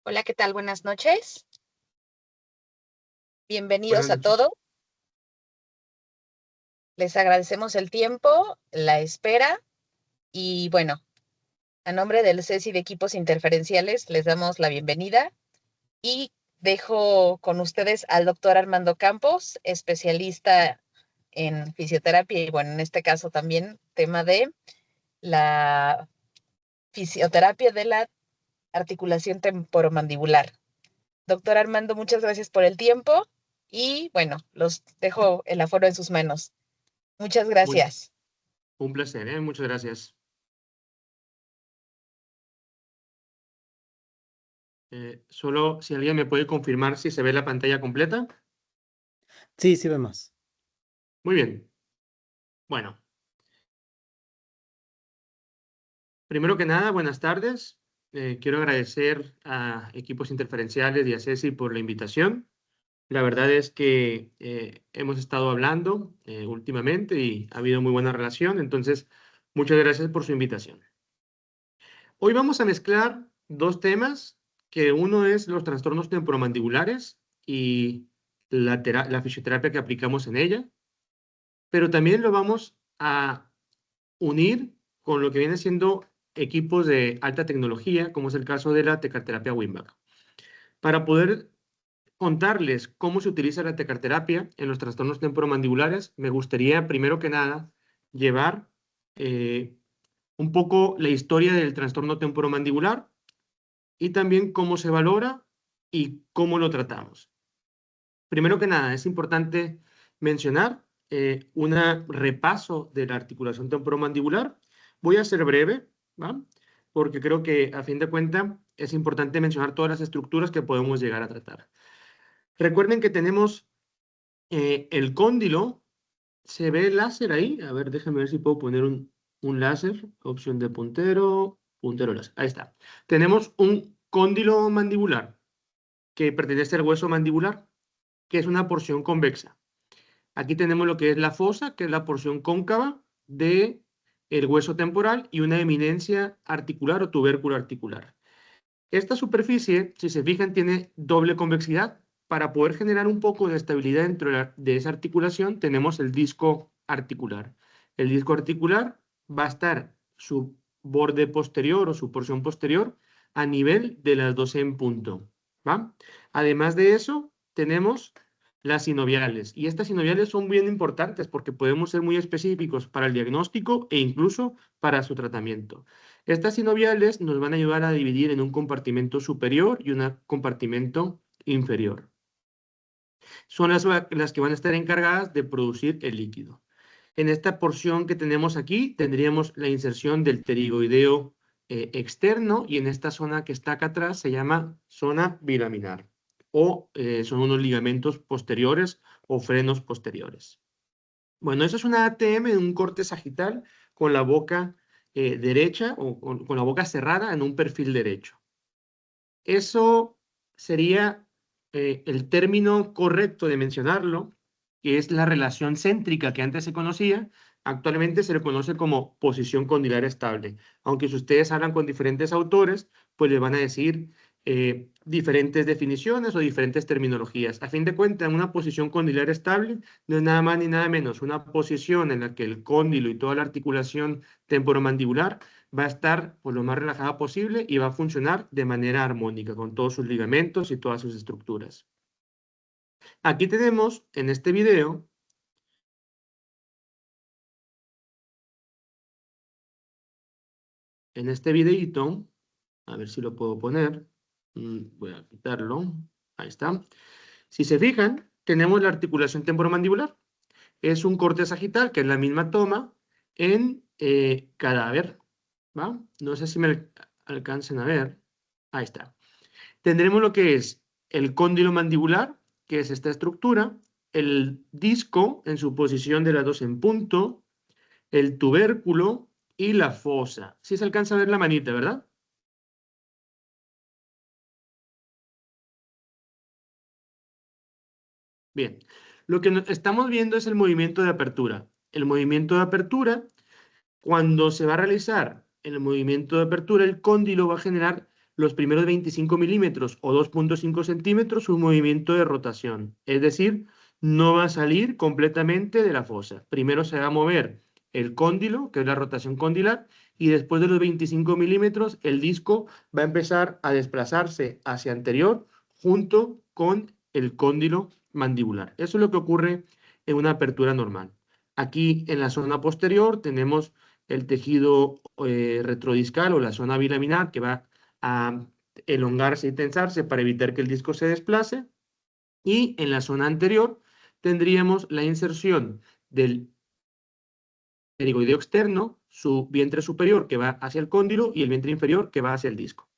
Hola, ¿qué tal? Buenas noches. Buenas Bienvenidos a noches. todos. Les agradecemos el tiempo, la espera y bueno, a nombre del CESI de Equipos Interferenciales les damos la bienvenida y dejo con ustedes al doctor Armando Campos, especialista en fisioterapia y bueno, en este caso también tema de la fisioterapia de la articulación temporomandibular. Doctor Armando, muchas gracias por el tiempo y bueno, los dejo el aforo en sus manos. Muchas Muy, gracias. un placer, ¿eh? Muchas gracias. Solo si alguien me puede confirmar si se ve la pantalla completa. Sí, sí vemos. Muy bien. Bueno, primero que nada, buenas tardes. Quiero agradecer a Equipos Interferenciales y a Ceci por la invitación. La verdad es que hemos estado hablando últimamente y ha habido muy buena relación, entonces muchas gracias por su invitación. Hoy vamos a mezclar dos temas, que uno es los trastornos temporomandibulares y la fisioterapia que aplicamos en ella, pero también lo vamos a unir con lo que viene siendo equipos de alta tecnología, como es el caso de la tecarterapia Wimback. Para poder contarles cómo se utiliza la tecarterapia en los trastornos temporomandibulares, me gustaría, primero que nada, llevar un poco la historia del trastorno temporomandibular y también cómo se valora y cómo lo tratamos. Primero que nada, es importante mencionar un repaso de la articulación temporomandibular. Voy a ser breve, ¿va? Porque creo que a fin de cuentas es importante mencionar todas las estructuras que podemos llegar a tratar. Recuerden que tenemos el cóndilo. ¿Se ve el láser ahí? A ver, déjame ver si puedo poner un láser. Opción de puntero, puntero láser. Ahí está. Tenemos un cóndilo mandibular que pertenece al hueso mandibular, que es una porción convexa. Aquí tenemos lo que es la fosa, que es la porción cóncava del hueso temporal, y una eminencia articular o tubérculo articular. Esta superficie, si se fijan, tiene doble convexidad. Para poder generar un poco de estabilidad dentro de esa articulación, tenemos el disco articular. El disco articular va a estar su borde posterior o su porción posterior a nivel de las 12 en punto, ¿va? Además de eso, tenemos las sinoviales. Y estas sinoviales son bien importantes porque podemos ser muy específicos para el diagnóstico e incluso para su tratamiento. Estas sinoviales nos van a ayudar a dividir en un compartimento superior y un compartimento inferior. Son las que van a estar encargadas de producir el líquido. En esta porción que tenemos aquí tendríamos la inserción del pterigoideo externo, y en esta zona que está acá atrás se llama zona bilaminar, o son unos ligamentos posteriores o frenos posteriores. Bueno, eso es una ATM de un corte sagital con la boca derecha o con la boca cerrada en un perfil derecho. Eso sería el término correcto de mencionarlo, que es la relación céntrica que antes se conocía. Actualmente se le conoce como posición condilar estable. Aunque si ustedes hablan con diferentes autores, pues les van a decir diferentes definiciones o diferentes terminologías. A fin de cuentas, una posición condilar estable no es nada más ni nada menos una posición en la que el cóndilo y toda la articulación temporomandibular va a estar pues, lo más relajada posible y va a funcionar de manera armónica con todos sus ligamentos y todas sus estructuras. Aquí tenemos en este video videito, a ver si lo puedo poner, voy a quitarlo, ahí está. Si se fijan, tenemos la articulación temporomandibular. Es un corte sagital, que es la misma toma en cadáver, ¿va? No sé si me alcancen a ver, ahí está. Tendremos lo que es el cóndilo mandibular, que es esta estructura, el disco en su posición de las 2 en punto, el tubérculo y la fosa. Sí se alcanza a ver la manita, ¿verdad? Bien. Lo que estamos viendo es el movimiento de apertura. El movimiento de apertura, cuando se va a realizar el movimiento de apertura, el cóndilo va a generar los primeros 25 milímetros o 2.5 centímetros un movimiento de rotación. Es decir, no va a salir completamente de la fosa. Primero se va a mover el cóndilo, que es la rotación condilar, y después de los 25 milímetros el disco va a empezar a desplazarse hacia anterior junto con el cóndilo mandibular. Eso es lo que ocurre en una apertura normal. Aquí en la zona posterior tenemos el tejido retrodiscal o la zona bilaminar que va a elongarse y tensarse para evitar que el disco se desplace. Y en la zona anterior tendríamos la inserción del pterigoideo externo, su vientre superior que va hacia el cóndilo y el vientre inferior que va hacia el disco.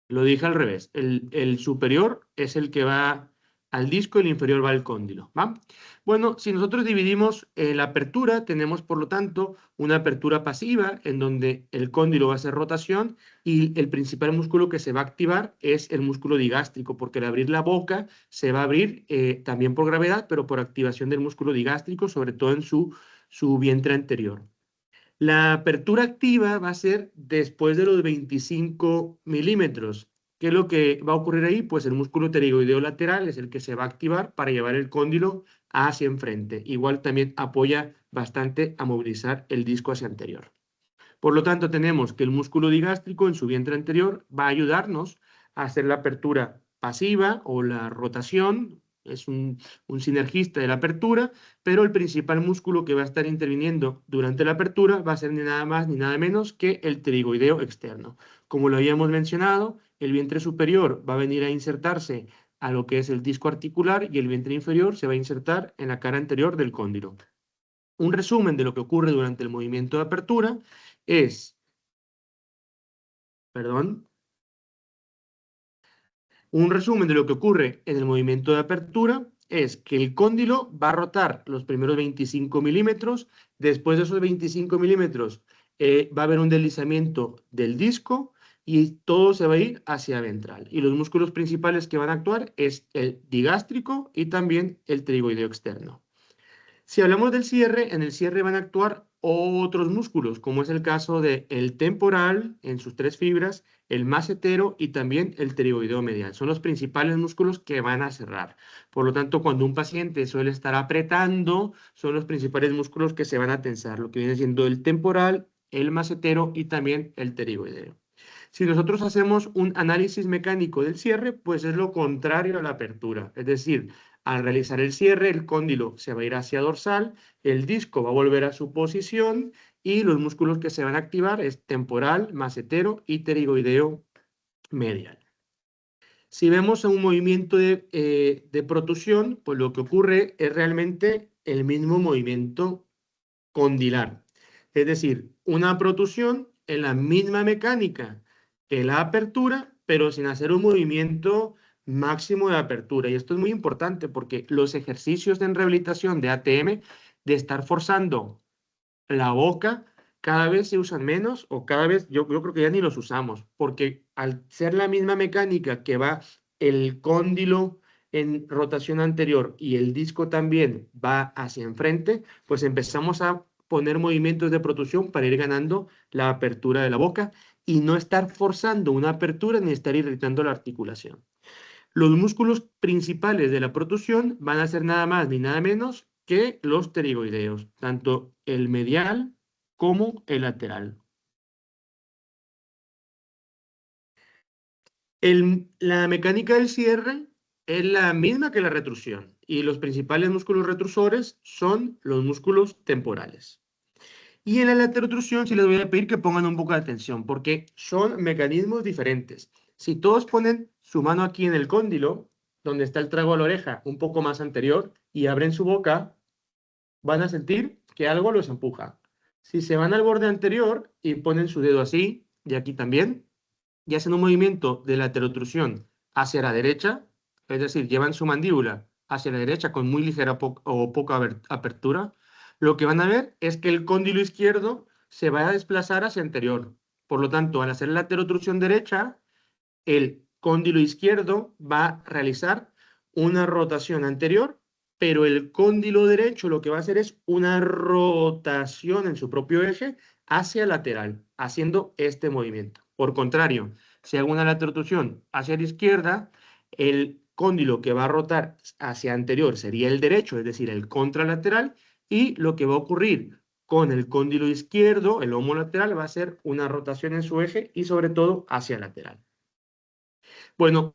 Lo dije al revés. El superior es el que va al disco y el inferior va al cóndilo, ¿va? Bueno, si nosotros dividimos la apertura, tenemos por lo tanto una apertura pasiva en donde el cóndilo va a hacer rotación y el principal músculo que se va a activar es el músculo digástrico, porque al abrir la boca se va a abrir también por gravedad, pero por activación del músculo digástrico, sobre todo en su vientre anterior. La apertura activa va a ser después de los 25 milímetros. ¿Qué es lo que va a ocurrir ahí? Pues el músculo pterigoideo lateral es el que se va a activar para llevar el cóndilo hacia enfrente. Igual también apoya bastante a movilizar el disco hacia anterior. Por lo tanto, tenemos que el músculo digástrico en su vientre anterior va a ayudarnos a hacer la apertura pasiva o la rotación, es un sinergista de la apertura, pero el principal músculo que va a estar interviniendo durante la apertura va a ser ni nada más ni nada menos que el pterigoideo externo. Como lo habíamos mencionado, el vientre superior va a venir a insertarse a lo que es el disco articular y el vientre inferior se va a insertar en la cara anterior del cóndilo. Un resumen de lo que ocurre durante el movimiento de apertura es, un resumen de lo que ocurre en el movimiento de apertura es que el cóndilo va a rotar los primeros 25 milímetros, después de esos 25 milímetros va a haber un deslizamiento del disco y todo se va a ir hacia ventral. Y los músculos principales que van a actuar es el digástrico y también el pterigoideo externo. Si hablamos del cierre, en el cierre van a actuar otros músculos, como es el caso del temporal en sus 3 fibras, el macetero y también el pterigoideo medial. Son los principales músculos que van a cerrar. Por lo tanto, cuando un paciente suele estar apretando, son los principales músculos que se van a tensar, lo que viene siendo el temporal, el macetero y también el pterigoideo. Si nosotros hacemos un análisis mecánico del cierre, pues es lo contrario a la apertura. Es decir, al realizar el cierre, el cóndilo se va a ir hacia dorsal, el disco va a volver a su posición y los músculos que se van a activar es temporal, macetero y pterigoideo medial. Si vemos un movimiento de protusión, pues lo que ocurre es realmente el mismo movimiento condilar. Es decir, una protusión en la misma mecánica que la apertura, pero sin hacer un movimiento máximo de apertura. Y esto es muy importante porque los ejercicios en rehabilitación de ATM, de estar forzando la boca, cada vez se usan menos o cada vez, yo creo que ya ni los usamos, porque al ser la misma mecánica que va el cóndilo en rotación anterior y el disco también va hacia enfrente, pues empezamos a poner movimientos de protusión para ir ganando la apertura de la boca y no estar forzando una apertura ni estar irritando la articulación. Los músculos principales de la protusión van a ser nada más ni nada menos que los pterigoideos, tanto el medial como el lateral. La mecánica del cierre es la misma que la retrusión y los principales músculos retrusores son los músculos temporales. Y en la laterotrusión sí les voy a pedir que pongan un poco de atención porque son mecanismos diferentes. Si todos ponen su mano aquí en el cóndilo, donde está el trago a la oreja, un poco más anterior, y abren su boca, van a sentir que algo los empuja. Si se van al borde anterior y ponen su dedo así, y aquí también, y hacen un movimiento de laterotrusión hacia la derecha, es decir, llevan su mandíbula hacia la derecha con muy ligera o poca apertura, lo que van a ver es que el cóndilo izquierdo se va a desplazar hacia anterior. Por lo tanto, al hacer la laterotrusión derecha, el cóndilo izquierdo va a realizar una rotación anterior, pero el cóndilo derecho lo que va a hacer es una rotación en su propio eje hacia lateral, haciendo este movimiento. Por contrario, si hago una laterotusión hacia la izquierda, el cóndilo que va a rotar hacia anterior sería el derecho, es decir, el contralateral, y lo que va a ocurrir con el cóndilo izquierdo, el homolateral, va a ser una rotación en su eje y sobre todo hacia lateral. Bueno,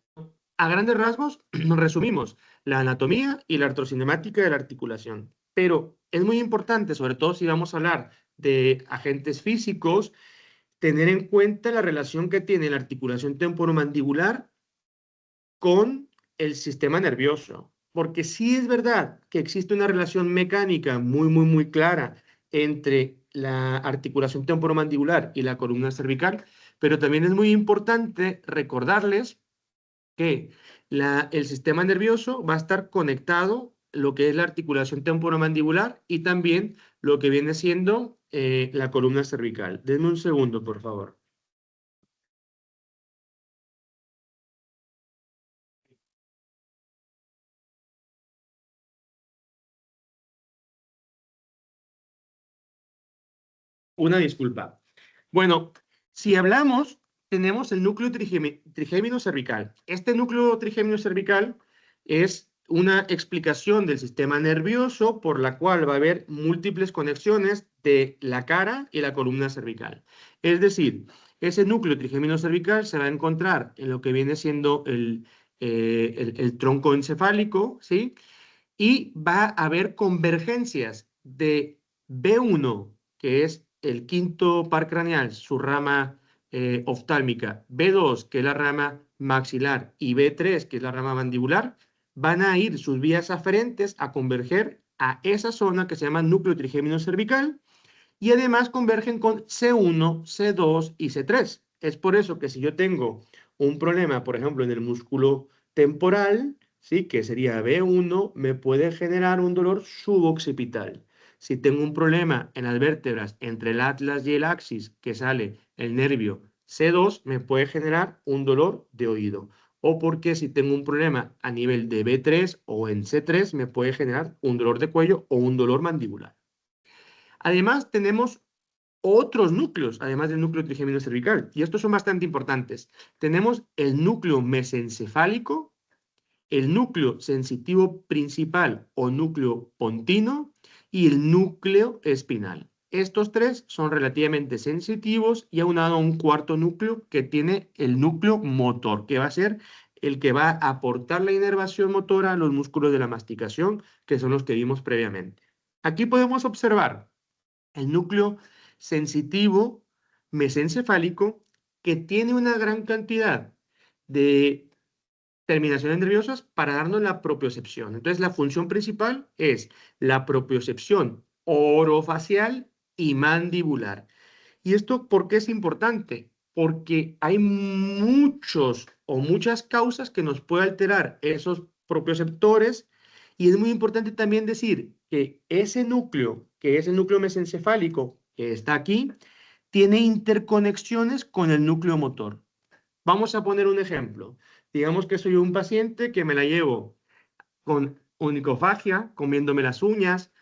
a grandes rasgos, nos resumimos la anatomía y la artrocinemática de la articulación. Pero es muy importante, sobre todo si vamos a hablar de agentes físicos, tener en cuenta la relación que tiene la articulación temporomandibular con el sistema nervioso. Porque sí es verdad que existe una relación mecánica muy clara entre la articulación temporomandibular y la columna cervical, pero también es muy importante recordarles que el sistema nervioso va a estar conectado lo que es la articulación temporomandibular y también lo que viene siendo la columna cervical. Denme un segundo, por favor. Una disculpa. Bueno, si hablamos, tenemos el núcleo trigémino cervical. Este núcleo trigémino cervical es una explicación del sistema nervioso por la cual va a haber múltiples conexiones de la cara y la columna cervical. Es decir, ese núcleo trigémino cervical se va a encontrar en lo que viene siendo el tronco encefálico, ¿sí? Y va a haber convergencias de B1, que es el quinto par craneal, su rama oftálmica, B2, que es la rama maxilar, y B3, que es la rama mandibular, van a ir sus vías aferentes a converger a esa zona que se llama núcleo trigémino cervical, y además convergen con C1, C2 y C3. Es por eso que si yo tengo un problema, por ejemplo, en el músculo temporal, ¿sí? Que sería B1, me puede generar un dolor suboccipital. Si tengo un problema en las vértebras entre el atlas y el axis, que sale el nervio C2, me puede generar un dolor de oído. O porque si tengo un problema a nivel de B3 o en C3, me puede generar un dolor de cuello o un dolor mandibular. Además, tenemos otros núcleos, además del núcleo trigémino cervical, y estos son bastante importantes. Tenemos el núcleo mesencefálico, el núcleo sensitivo principal o núcleo pontino y el núcleo espinal. Estos tres son relativamente sensitivos y aunado a un cuarto núcleo que tiene el núcleo motor, que va a ser el que va a aportar la inervación motora a los músculos de la masticación, que son los que vimos previamente. Aquí podemos observar el núcleo sensitivo mesencefálico que tiene una gran cantidad de terminaciones nerviosas para darnos la propiocepción. Entonces, la función principal es la propiocepción orofacial y mandibular. ¿Y esto por qué es importante? Porque hay muchos o muchas causas que nos pueden alterar esos propioceptores y es muy importante también decir que ese núcleo, que es el núcleo mesencefálico, que está aquí, tiene interconexiones con el núcleo motor. Vamos a poner un ejemplo. Digamos que soy un paciente que me la llevo con onicofagia, comiéndome las uñas,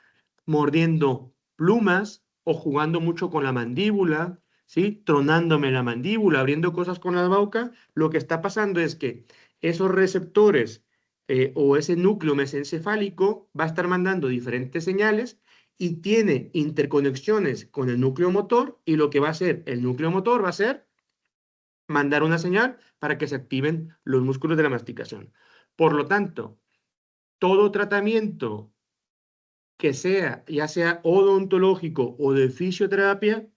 mordiendo plumas o jugando mucho con la mandíbula, ¿sí? Tronándome la mandíbula, abriendo cosas con la boca. Lo que está pasando es que esos receptores o ese núcleo mesencefálico va a estar mandando diferentes señales y tiene interconexiones con el núcleo motor y lo que va a hacer el núcleo motor va a ser mandar una señal para que se activen los músculos de la masticación. Por lo tanto, todo tratamiento que sea, ya sea odontológico o de fisioterapia,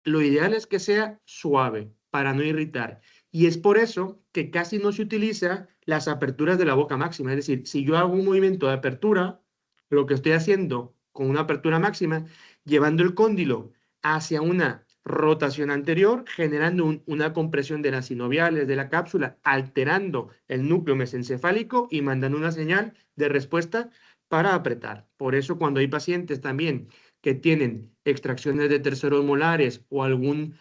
lo ideal es que sea suave para no irritar. Y es por eso que casi no se utiliza las aperturas de la boca máxima. Es decir, si yo hago un movimiento de apertura, lo que estoy haciendo con una apertura máxima, llevando el cóndilo hacia una rotación anterior, generando una compresión de las sinoviales de la cápsula, alterando el núcleo mesencefálico y mandando una señal de respuesta para apretar. Por eso cuando hay pacientes también que tienen extracciones de terceros molares o algún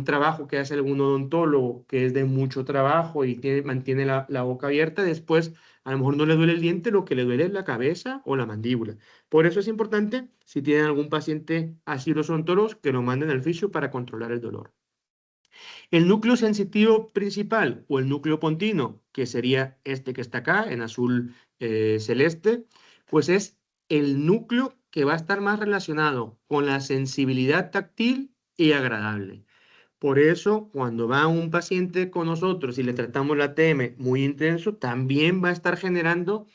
trabajo que hace algún odontólogo que es de mucho trabajo y mantiene la boca abierta, después a lo mejor no le duele el diente, lo que le duele es la cabeza o la mandíbula. Por eso es importante, si tienen algún paciente así los odontólogos, que lo manden al fisio para controlar el dolor. El núcleo sensitivo principal o el núcleo pontino, que sería este que está acá en azul celeste, pues es el núcleo que va a estar más relacionado con la sensibilidad táctil y agradable. Por eso, cuando va un paciente con nosotros y le tratamos la ATM muy intenso, también va a estar generando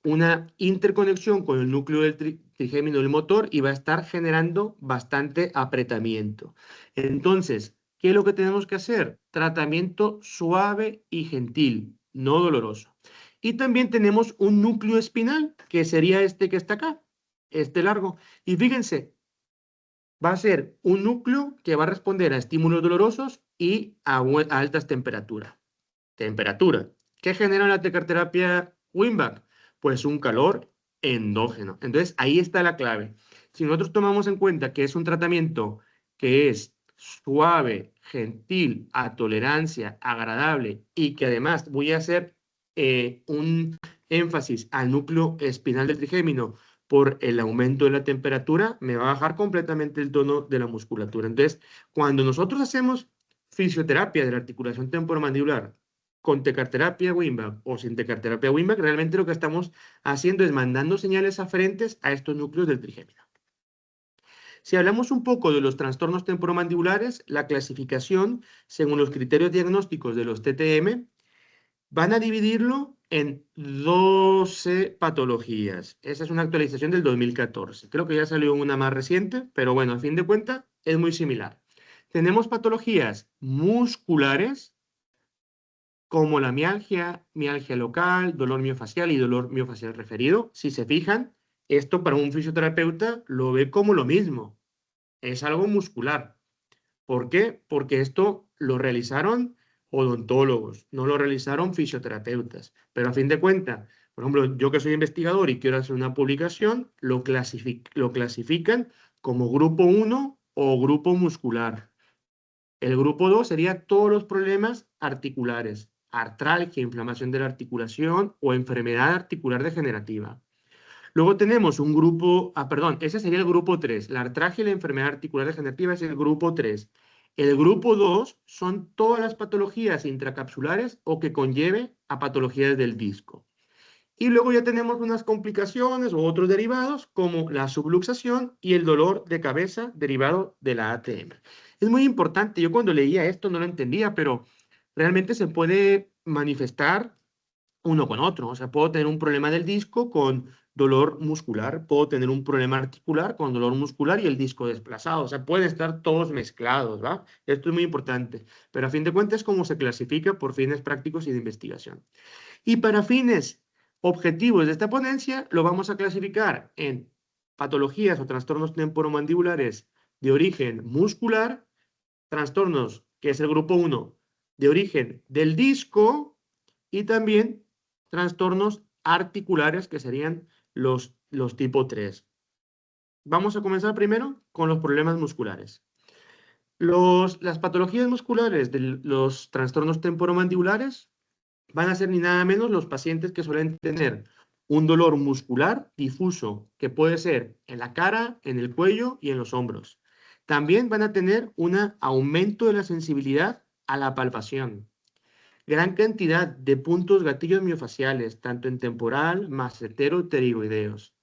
una interconexión con el núcleo del trigémino del motor y va a estar generando bastante apretamiento. Entonces, ¿qué es lo que tenemos que hacer? Tratamiento suave y gentil, no doloroso. Y también tenemos un núcleo espinal, que sería este que está acá, este largo. Y fíjense, va a ser un núcleo que va a responder a estímulos dolorosos y a altas temperaturas. Temperatura. ¿Qué genera la tecarterapia Wim-Back? Pues un calor endógeno. Entonces, ahí está la clave. Si nosotros tomamos en cuenta que es un tratamiento que es suave, gentil, a tolerancia, agradable y que además voy a hacer un énfasis al núcleo espinal del trigémino por el aumento de la temperatura, me va a bajar completamente el tono de la musculatura. Entonces, cuando nosotros hacemos fisioterapia de la articulación temporomandibular con tecarterapia Wim-Back o sin tecarterapia Wim-Back, realmente lo que estamos haciendo es mandando señales aferentes a estos núcleos del trigémino. Si hablamos un poco de los trastornos temporomandibulares, la clasificación, según los criterios diagnósticos de los TTM, van a dividirlo en 12 patologías. Esa es una actualización del 2014. Creo que ya salió una más reciente, pero bueno, a fin de cuentas es muy similar. Tenemos patologías musculares, como la mialgia, mialgia local, dolor miofacial y dolor miofacial referido. Si se fijan, esto para un fisioterapeuta lo ve como lo mismo. Es algo muscular. ¿Por qué? Porque esto lo realizaron odontólogos, no lo realizaron fisioterapeutas. Pero a fin de cuentas, por ejemplo, yo que soy investigador y quiero hacer una publicación, lo clasifican como grupo 1 o grupo muscular. El grupo 2 sería todos los problemas articulares, artralgia, inflamación de la articulación o enfermedad articular degenerativa. Luego tenemos un grupo, perdón, ese sería el grupo 3. La artralgia y la enfermedad articular degenerativa es el grupo 3. El grupo 2 son todas las patologías intracapsulares o que conlleve a patologías del disco. Y luego ya tenemos unas complicaciones o otros derivados como la subluxación y el dolor de cabeza derivado de la ATM. Es muy importante, yo cuando leía esto no lo entendía, pero realmente se puede manifestar uno con otro. O sea, puedo tener un problema del disco con dolor muscular, puedo tener un problema articular con dolor muscular y el disco desplazado. O sea, pueden estar todos mezclados, ¿va? Esto es muy importante. Pero a fin de cuentas es como se clasifica por fines prácticos y de investigación. Y para fines objetivos de esta ponencia, lo vamos a clasificar en patologías o trastornos temporomandibulares de origen muscular, trastornos, que es el grupo 1, de origen del disco, y también trastornos articulares, que serían los tipo 3. Vamos a comenzar primero con los problemas musculares. Las patologías musculares de los trastornos temporomandibulares van a ser ni nada menos los pacientes que suelen tener un dolor muscular difuso, que puede ser en la cara, en el cuello y en los hombros. También van a tener un aumento de la sensibilidad a la palpación. Gran cantidad de puntos gatillos miofaciales, tanto en temporal, macetero, pterigoideos.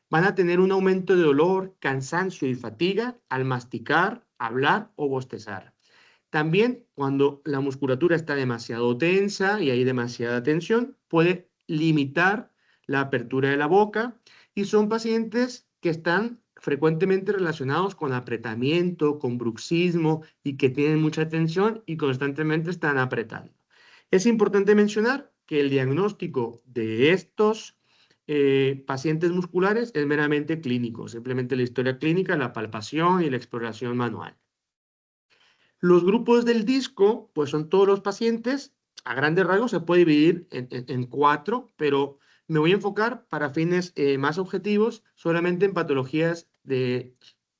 Van a tener un aumento de dolor, cansancio y fatiga al masticar, hablar o bostezar. También, cuando la musculatura está demasiado tensa y hay demasiada tensión, puede limitar la apertura de la boca, y son pacientes que están frecuentemente relacionados con apretamiento, con bruxismo y que tienen mucha tensión y constantemente están apretando. Es importante mencionar que el diagnóstico de estos pacientes musculares es meramente clínico, simplemente la historia clínica, la palpación y la exploración manual. Los grupos del disco, pues son todos los pacientes, a grandes rasgos se puede dividir en 4, pero me voy a enfocar para fines más objetivos solamente en patologías de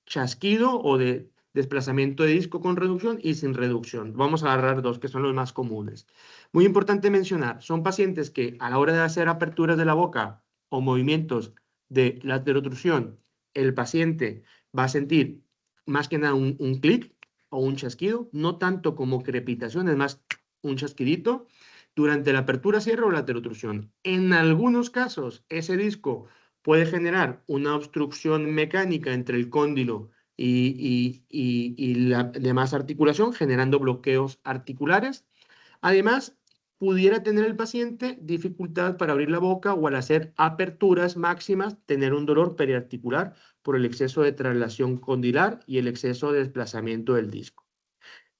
chasquido o de desplazamiento de disco con reducción y sin reducción. Vamos a agarrar 2 que son los más comunes. Muy importante mencionar, son pacientes que a la hora de hacer aperturas de la boca o movimientos de laterotrusión, el paciente va a sentir más que nada un clic, o un chasquido, no tanto como crepitación, es más un chasquidito, durante la apertura, cierre o laterotrusión. En algunos casos, ese disco puede generar una obstrucción mecánica entre el cóndilo y la demás articulación, generando bloqueos articulares. Además, pudiera tener el paciente dificultad para abrir la boca o al hacer aperturas máximas, tener un dolor periarticular por el exceso de traslación condilar y el exceso de desplazamiento del disco.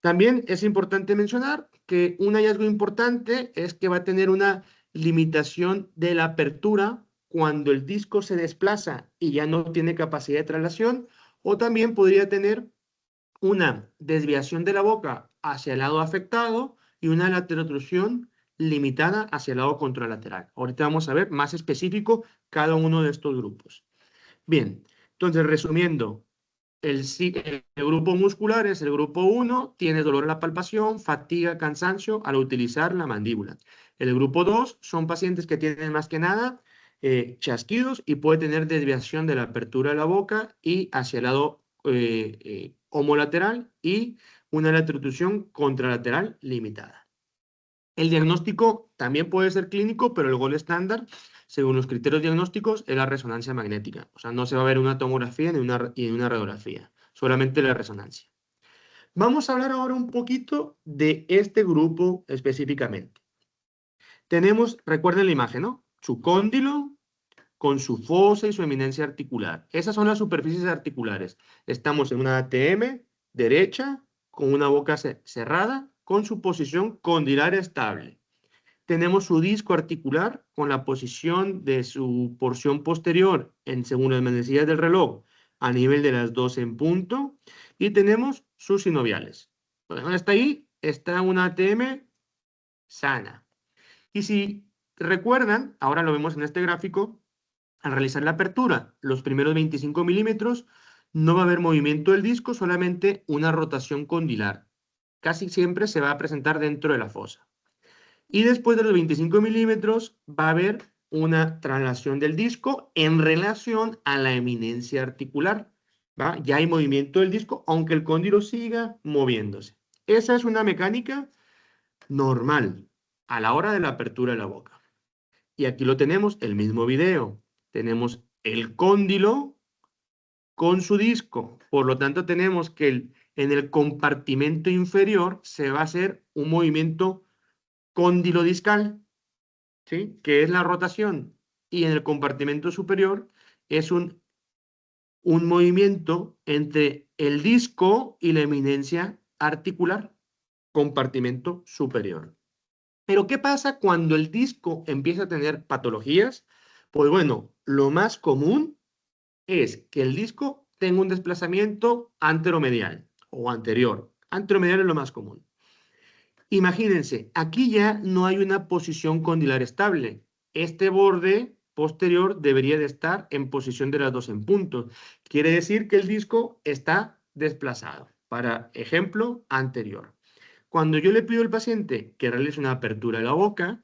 También es importante mencionar que un hallazgo importante es que va a tener una limitación de la apertura cuando el disco se desplaza y ya no tiene capacidad de traslación, o también podría tener una desviación de la boca hacia el lado afectado y una laterotrusión limitada hacia el lado contralateral. Ahorita vamos a ver más específico cada uno de estos grupos. Bien, entonces resumiendo, el grupo muscular es el grupo 1, tiene dolor en la palpación, fatiga, cansancio al utilizar la mandíbula. El grupo 2 son pacientes que tienen más que nada chasquidos y puede tener desviación de la apertura de la boca y hacia el lado homolateral y una laterotrusión contralateral limitada. El diagnóstico también puede ser clínico, pero el gol estándar, según los criterios diagnósticos, es la resonancia magnética. O sea, no se va a ver una tomografía ni una radiografía, solamente la resonancia. Vamos a hablar ahora un poquito de este grupo específicamente. Tenemos, recuerden la imagen, ¿no? Su cóndilo con su fosa y su eminencia articular. Esas son las superficies articulares. Estamos en una ATM derecha, con una boca cerrada, con su posición condilar estable. Tenemos su disco articular con la posición de su porción posterior, según las manecillas del reloj, a nivel de las 12 en punto. Y tenemos sus sinoviales. Bueno, hasta ahí está una ATM sana. Y si recuerdan, ahora lo vemos en este gráfico, al realizar la apertura, los primeros 25 milímetros, no va a haber movimiento del disco, solamente una rotación condilar. Casi siempre se va a presentar dentro de la fosa. Y después de los 25 milímetros va a haber una traslación del disco en relación a la eminencia articular. ¿Va? Ya hay movimiento del disco, aunque el cóndilo siga moviéndose. Esa es una mecánica normal a la hora de la apertura de la boca. Y aquí lo tenemos, el mismo video. Tenemos el cóndilo con su disco. Por lo tanto, tenemos que en el compartimento inferior se va a hacer un movimiento condilodiscal, ¿sí? Que es la rotación. Y en el compartimento superior es un movimiento entre el disco y la eminencia articular, compartimento superior. Pero ¿qué pasa cuando el disco empieza a tener patologías? Pues bueno, lo más común es que el disco tenga un desplazamiento anteromedial o anterior. Anteromedial es lo más común. Imagínense, aquí ya no hay una posición condilar estable. Este borde posterior debería de estar en posición de las 2 en punto. Quiere decir que el disco está desplazado. Para ejemplo anterior. Cuando yo le pido al paciente que realice una apertura de la boca,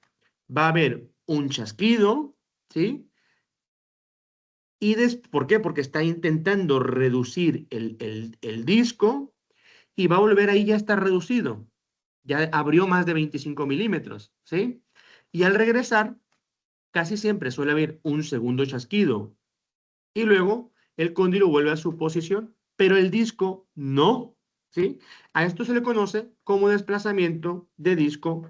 va a haber un chasquido, ¿sí? Y ¿por qué? Porque está intentando reducir el disco y va a volver ahí, ya está reducido. Ya abrió más de 25 milímetros, ¿sí? Y al regresar, casi siempre suele haber un segundo chasquido. Y luego el cóndilo vuelve a su posición, pero el disco no, ¿sí? A esto se le conoce como desplazamiento de disco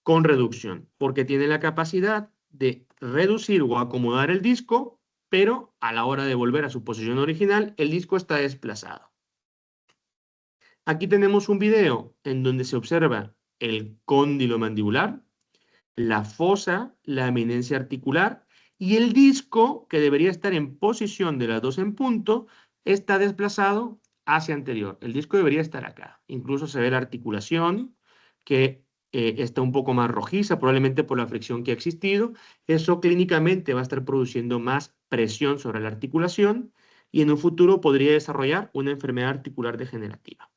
con reducción, porque tiene la capacidad de reducir o acomodar el disco, pero a la hora de volver a su posición original, el disco está desplazado. Aquí tenemos un video en donde se observa el cóndilo mandibular, la fosa, la eminencia articular y el disco, que debería estar en posición de las 2 en punto, está desplazado hacia anterior. El disco debería estar acá. Incluso se ve la articulación que está un poco más rojiza, probablemente por la fricción que ha existido. Eso clínicamente va a estar produciendo más presión sobre la articulación y en un futuro podría desarrollar una enfermedad articular degenerativa.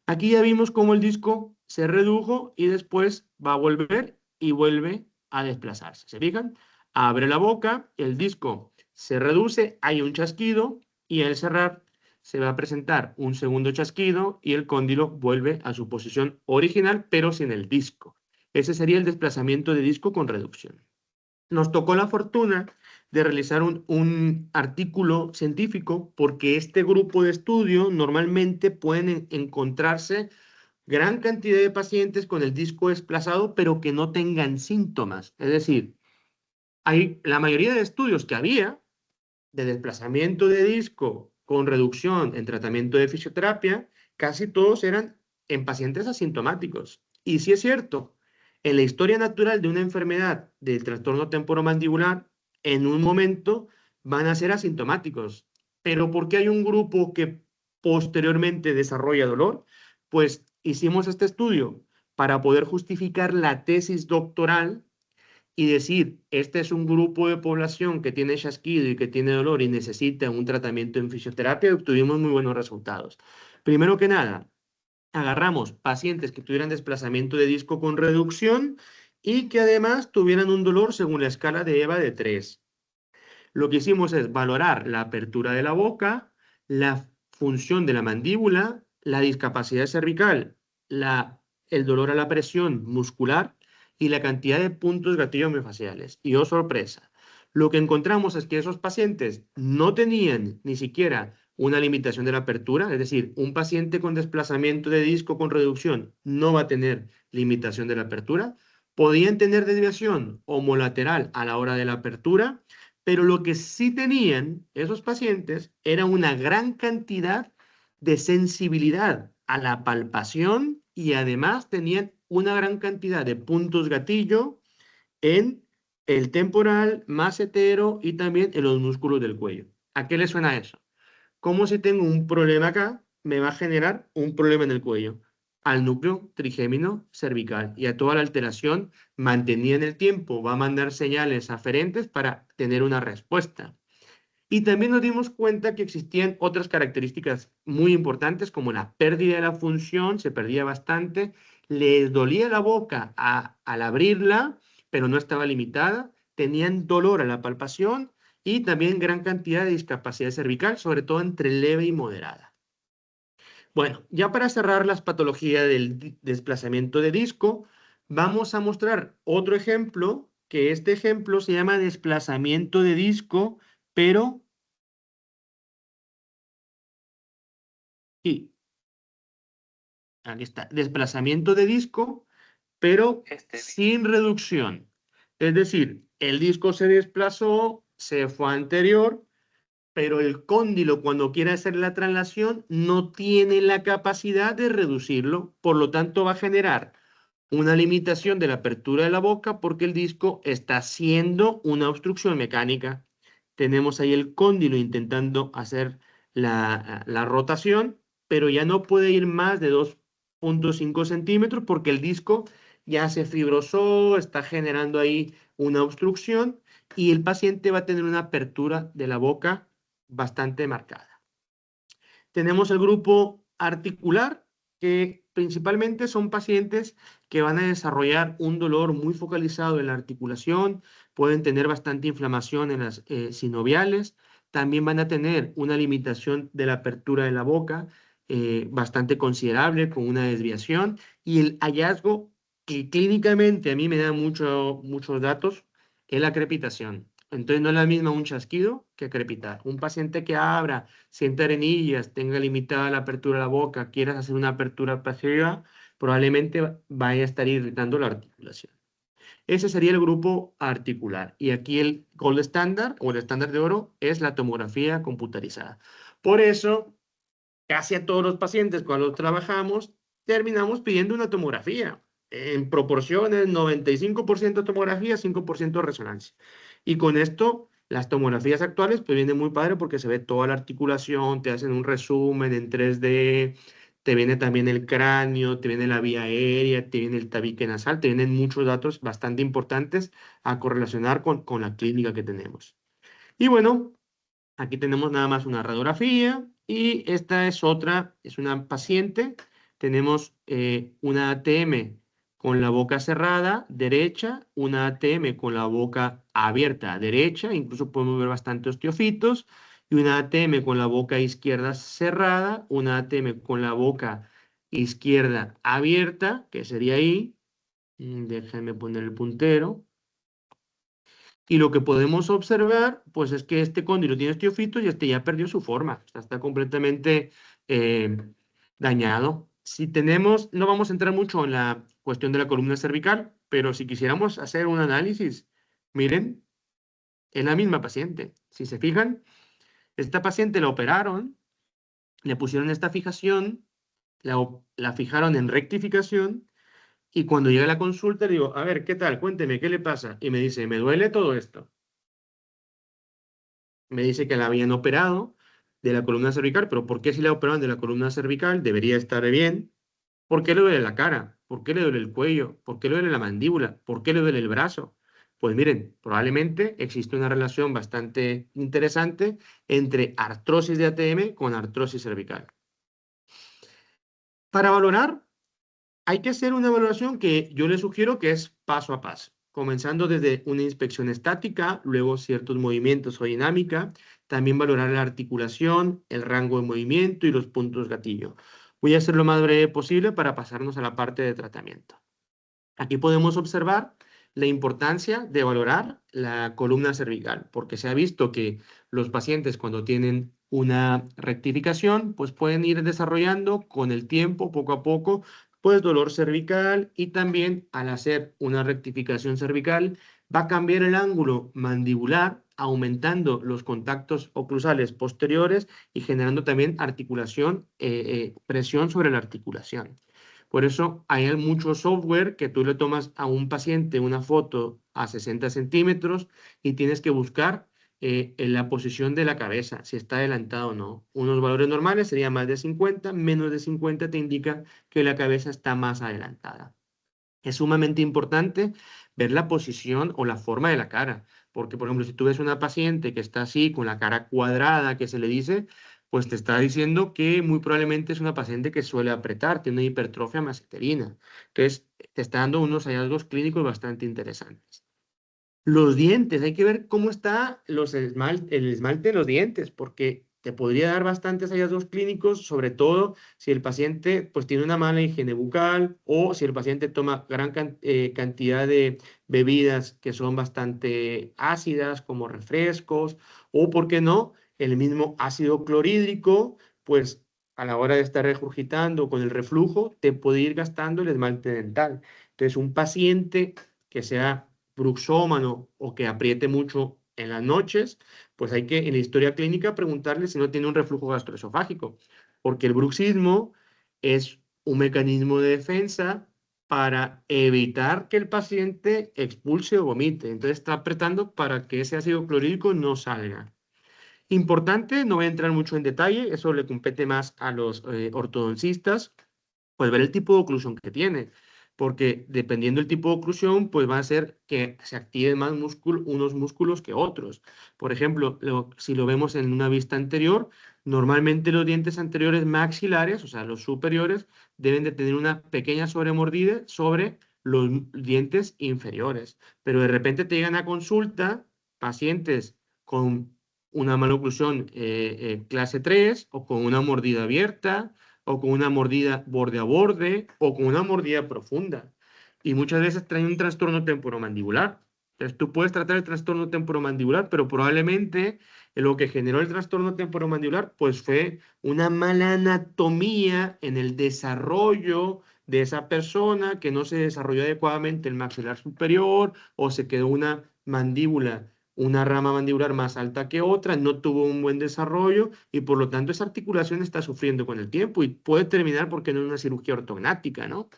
Aquí ya vimos cómo el disco se redujo y después va a volver y vuelve a desplazarse. ¿Se fijan? Abre la boca, el disco se reduce, hay un chasquido y al cerrar se va a presentar un segundo chasquido y el cóndilo vuelve a su posición original, pero sin el disco. Ese sería el desplazamiento de disco con reducción. Nos tocó la fortuna de realizar un artículo científico porque este grupo de estudio normalmente pueden encontrarse gran cantidad de pacientes con el disco desplazado, pero que no tengan síntomas. Es decir, la mayoría de estudios que había de desplazamiento de disco con reducción en tratamiento de fisioterapia, casi todos eran en pacientes asintomáticos. Y sí es cierto, en la historia natural de una enfermedad del trastorno temporomandibular, en un momento van a ser asintomáticos. Pero ¿por qué hay un grupo que posteriormente desarrolla dolor? Pues hicimos este estudio para poder justificar la tesis doctoral y decir, este es un grupo de población que tiene chasquido y que tiene dolor y necesita un tratamiento en fisioterapia, y obtuvimos muy buenos resultados. Primero que nada, agarramos pacientes que tuvieran desplazamiento de disco con reducción y que además tuvieran un dolor según la escala de EVA de 3. Lo que hicimos es valorar la apertura de la boca, la función de la mandíbula, la discapacidad cervical, el dolor a la presión muscular y la cantidad de puntos gatillo miofasciales. Y oh sorpresa, lo que encontramos es que esos pacientes no tenían ni siquiera una limitación de la apertura, es decir, un paciente con desplazamiento de disco con reducción no va a tener limitación de la apertura, podían tener desviación homolateral a la hora de la apertura, pero lo que sí tenían esos pacientes era una gran cantidad de sensibilidad a la palpación y además tenían una gran cantidad de puntos gatillo en el temporal, macetero y también en los músculos del cuello. ¿A qué le suena eso? Como si tengo un problema acá, me va a generar un problema en el cuello, al núcleo trigémino cervical y a toda la alteración mantenida en el tiempo. Va a mandar señales aferentes para tener una respuesta. Y también nos dimos cuenta que existían otras características muy importantes como la pérdida de la función, se perdía bastante, les dolía la boca al abrirla, pero no estaba limitada, tenían dolor a la palpación y también gran cantidad de discapacidad cervical, sobre todo entre leve y moderada. Bueno, ya para cerrar las patologías del desplazamiento de disco, vamos a mostrar otro ejemplo, que este ejemplo se llama desplazamiento de disco, pero y aquí está, desplazamiento de disco, pero sin reducción. Es decir, el disco se desplazó, se fue anterior, pero el cóndilo cuando quiere hacer la traslación no tiene la capacidad de reducirlo, por lo tanto va a generar una limitación de la apertura de la boca porque el disco está haciendo una obstrucción mecánica. Tenemos ahí el cóndilo intentando hacer la rotación, pero ya no puede ir más de 2,5 centímetros porque el disco ya se fibrosó, está generando ahí una obstrucción y el paciente va a tener una apertura de la boca bastante marcada. Tenemos el grupo articular, que principalmente son pacientes que van a desarrollar un dolor muy focalizado en la articulación, pueden tener bastante inflamación en las sinoviales, también van a tener una limitación de la apertura de la boca bastante considerable con una desviación y el hallazgo que clínicamente a mí me da muchos datos es la crepitación. Entonces no es la misma un chasquido que crepitar. Un paciente que abra, sienta arenillas, tenga limitada la apertura de la boca, quieras hacer una apertura pasiva, probablemente vaya a estar irritando la articulación. Ese sería el grupo articular. Y aquí el gold standard o el estándar de oro es la tomografía computarizada. Por eso, casi a todos los pacientes cuando trabajamos, terminamos pidiendo una tomografía. En proporciones, 95% tomografía, 5% resonancia. Y con esto, las tomografías actuales, pues viene muy padre porque se ve toda la articulación, te hacen un resumen en 3D, te viene también el cráneo, te viene la vía aérea, te viene el tabique nasal, te vienen muchos datos bastante importantes a correlacionar con la clínica que tenemos. Y bueno, aquí tenemos nada más una radiografía y esta es otra, es una paciente. Tenemos una ATM con la boca cerrada, derecha, una ATM con la boca abierta, derecha, incluso podemos ver bastante osteofitos y una ATM con la boca izquierda cerrada, una ATM con la boca izquierda abierta, que sería ahí. Déjenme poner el puntero. Y lo que podemos observar, pues es que este cóndilo tiene osteofitos y este ya perdió su forma. O sea, está completamente dañado. Si tenemos, no vamos a entrar mucho en la cuestión de la columna cervical, pero si quisiéramos hacer un análisis, miren, es la misma paciente. Si se fijan, esta paciente la operaron, le pusieron esta fijación, la fijaron en rectificación y cuando llega a la consulta le digo, a ver, ¿qué tal? Cuénteme, ¿qué le pasa? Y me dice, me duele todo esto. Me dice que la habían operado de la columna cervical, pero ¿por qué si la operaron de la columna cervical debería estar bien? ¿Por qué le duele la cara? ¿Por qué le duele el cuello? ¿Por qué le duele la mandíbula? ¿Por qué le duele el brazo? Pues miren, probablemente existe una relación bastante interesante entre artrosis de ATM con artrosis cervical. Para valorar, hay que hacer una valoración que yo les sugiero que es paso a paso, comenzando desde una inspección estática, luego ciertos movimientos o dinámica, también valorar la articulación, el rango de movimiento y los puntos gatillo. Voy a hacer lo más breve posible para pasarnos a la parte de tratamiento. Aquí podemos observar la importancia de valorar la columna cervical, porque se ha visto que los pacientes cuando tienen una rectificación, pues pueden ir desarrollando con el tiempo, poco a poco, pues dolor cervical y también al hacer una rectificación cervical va a cambiar el ángulo mandibular, aumentando los contactos oclusales posteriores y generando también articulación, presión sobre la articulación. Por eso hay mucho software que tú le tomas a un paciente una foto a 60 centímetros y tienes que buscar en la posición de la cabeza, si está adelantado o no. Unos valores normales serían más de 50, menos de 50 te indica que la cabeza está más adelantada. Es sumamente importante ver la posición o la forma de la cara, porque por ejemplo, si tú ves una paciente que está así, con la cara cuadrada, que se le dice, pues te está diciendo que muy probablemente es una paciente que suele apretar, tiene una hipertrofia maseterina. Entonces, te está dando unos hallazgos clínicos bastante interesantes. Los dientes, hay que ver cómo está el esmalte de los dientes, porque te podría dar bastantes hallazgos clínicos, sobre todo si el paciente pues, tiene una mala higiene bucal o si el paciente toma gran cantidad de bebidas que son bastante ácidas, como refrescos, o, ¿por qué no?, el mismo ácido clorhídrico, pues a la hora de estar regurgitando con el reflujo, te puede ir gastando el esmalte dental. Entonces, un paciente que sea bruxómano o que apriete mucho en las noches, pues hay que en la historia clínica preguntarle si no tiene un reflujo gastroesofágico, porque el bruxismo es un mecanismo de defensa para evitar que el paciente expulse o vomite. Entonces está apretando para que ese ácido clorhídrico no salga. Importante, no voy a entrar mucho en detalle, eso le compete más a los ortodoncistas, pues ver el tipo de oclusión que tiene, porque dependiendo del tipo de oclusión, pues va a ser que se activen más unos músculos que otros. Por ejemplo, si lo vemos en una vista anterior, normalmente los dientes anteriores maxilares, o sea, los superiores, deben de tener una pequeña sobremordida sobre los dientes inferiores. Pero de repente te llegan a consulta pacientes con una maloclusión clase 3 o con una mordida abierta o con una mordida borde a borde, o con una mordida profunda. Y muchas veces traen un trastorno temporomandibular. Entonces tú puedes tratar el trastorno temporomandibular, pero probablemente lo que generó el trastorno temporomandibular pues fue una mala anatomía en el desarrollo de esa persona, que no se desarrolló adecuadamente el maxilar superior o se quedó una rama mandibular más alta que otra, no tuvo un buen desarrollo y por lo tanto esa articulación está sufriendo con el tiempo y puede terminar porque no es una cirugía ortognática, ¿no?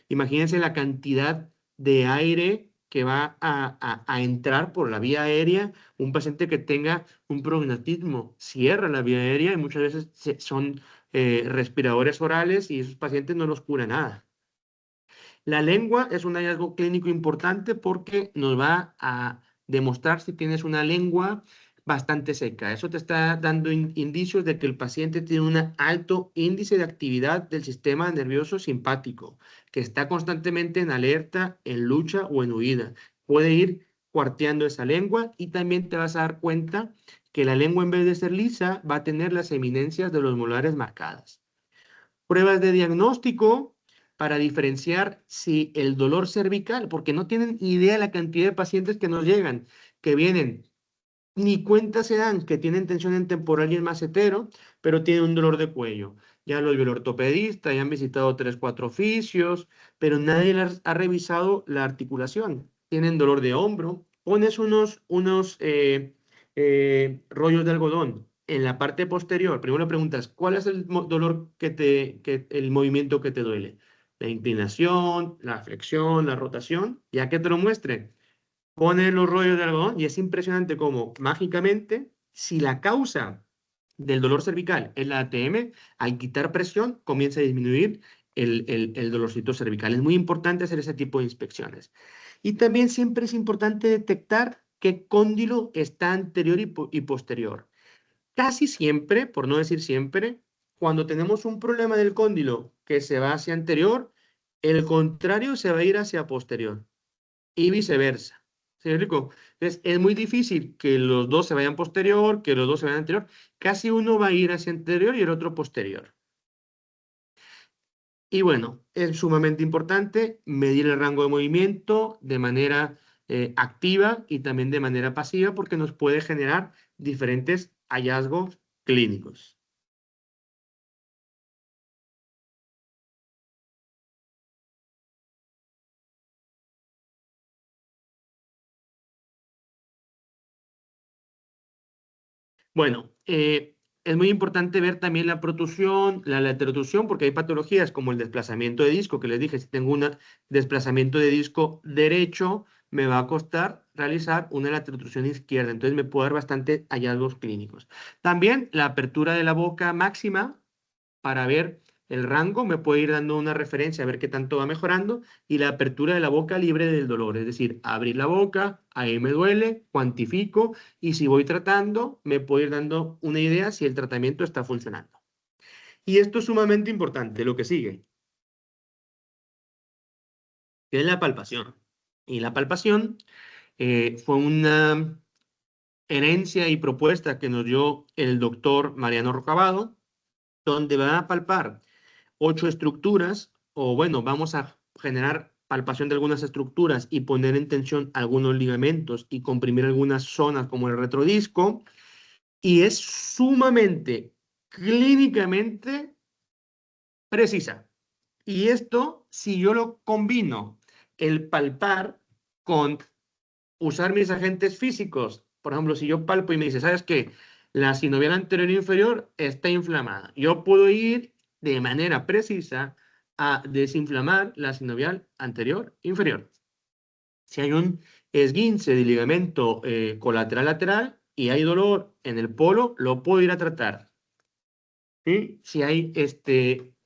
Imagínense la cantidad de aire que va a entrar por la vía aérea, un paciente que tenga un prognatismo cierra la vía aérea y muchas veces son respiradores orales y esos pacientes no los cura nada. La lengua es un hallazgo clínico importante porque nos va a demostrar si tienes una lengua bastante seca. Eso te está dando indicios de que el paciente tiene un alto índice de actividad del sistema nervioso simpático, que está constantemente en alerta, en lucha o en huida. Puede ir cuarteando esa lengua y también te vas a dar cuenta que la lengua en vez de ser lisa va a tener las eminencias de los molares marcadas. Pruebas de diagnóstico para diferenciar si el dolor cervical, porque no tienen idea la cantidad de pacientes que nos llegan, que vienen, ni cuenta se dan que tienen tensión en temporal y en macetero, pero tienen un dolor de cuello. Ya los vio el ortopedista, ya han visitado 3, 4 fisios, pero nadie les ha revisado la articulación. Tienen dolor de hombro. Pones unos rollos de algodón en la parte posterior. Primero le preguntas, ¿cuál es el dolor el movimiento que te duele? La inclinación, la flexión, la rotación, ya que te lo muestren. Pone los rollos de algodón y es impresionante cómo mágicamente, si la causa del dolor cervical es la ATM, al quitar presión comienza a disminuir el dolorcito cervical. Es muy importante hacer ese tipo de inspecciones. Y también siempre es importante detectar qué cóndilo está anterior y posterior. Casi siempre, por no decir siempre, cuando tenemos un problema del cóndilo que se va hacia anterior, el contrario se va a ir hacia posterior y viceversa. ¿Sí me explico? Entonces, es muy difícil que los dos se vayan posterior, que los dos se vayan anterior. Casi uno va a ir hacia anterior y el otro posterior. Y bueno, es sumamente importante medir el rango de movimiento de manera activa y también de manera pasiva porque nos puede generar diferentes hallazgos clínicos. Bueno, es muy importante ver también la protusión, la laterotusión, porque hay patologías como el desplazamiento de disco, que les dije, si tengo un desplazamiento de disco derecho, me va a costar realizar una laterotusión izquierda, entonces me puede dar bastante hallazgos clínicos. También la apertura de la boca máxima para ver el rango, me puede ir dando una referencia a ver qué tanto va mejorando, y la apertura de la boca libre del dolor, es decir, abrir la boca, ahí me duele, cuantifico, y si voy tratando, me puede ir dando una idea si el tratamiento está funcionando. Y esto es sumamente importante, lo que sigue, que es la palpación. Y la palpación fue una herencia y propuesta que nos dio el doctor Mariano Rocabado, donde va a palpar 8 estructuras, o bueno, vamos a generar palpación de algunas estructuras y poner en tensión algunos ligamentos y comprimir algunas zonas como el retrodisco, y es sumamente clínicamente precisa. Y esto, si yo lo combino, el palpar con usar mis agentes físicos, por ejemplo, si yo palpo y me dice, ¿sabes qué? La sinovial anterior e inferior está inflamada. Yo puedo ir de manera precisa a desinflamar la sinovial anterior e inferior. Si hay un esguince de ligamento colateral lateral y hay dolor en el polo, lo puedo ir a tratar. ¿Sí? Si hay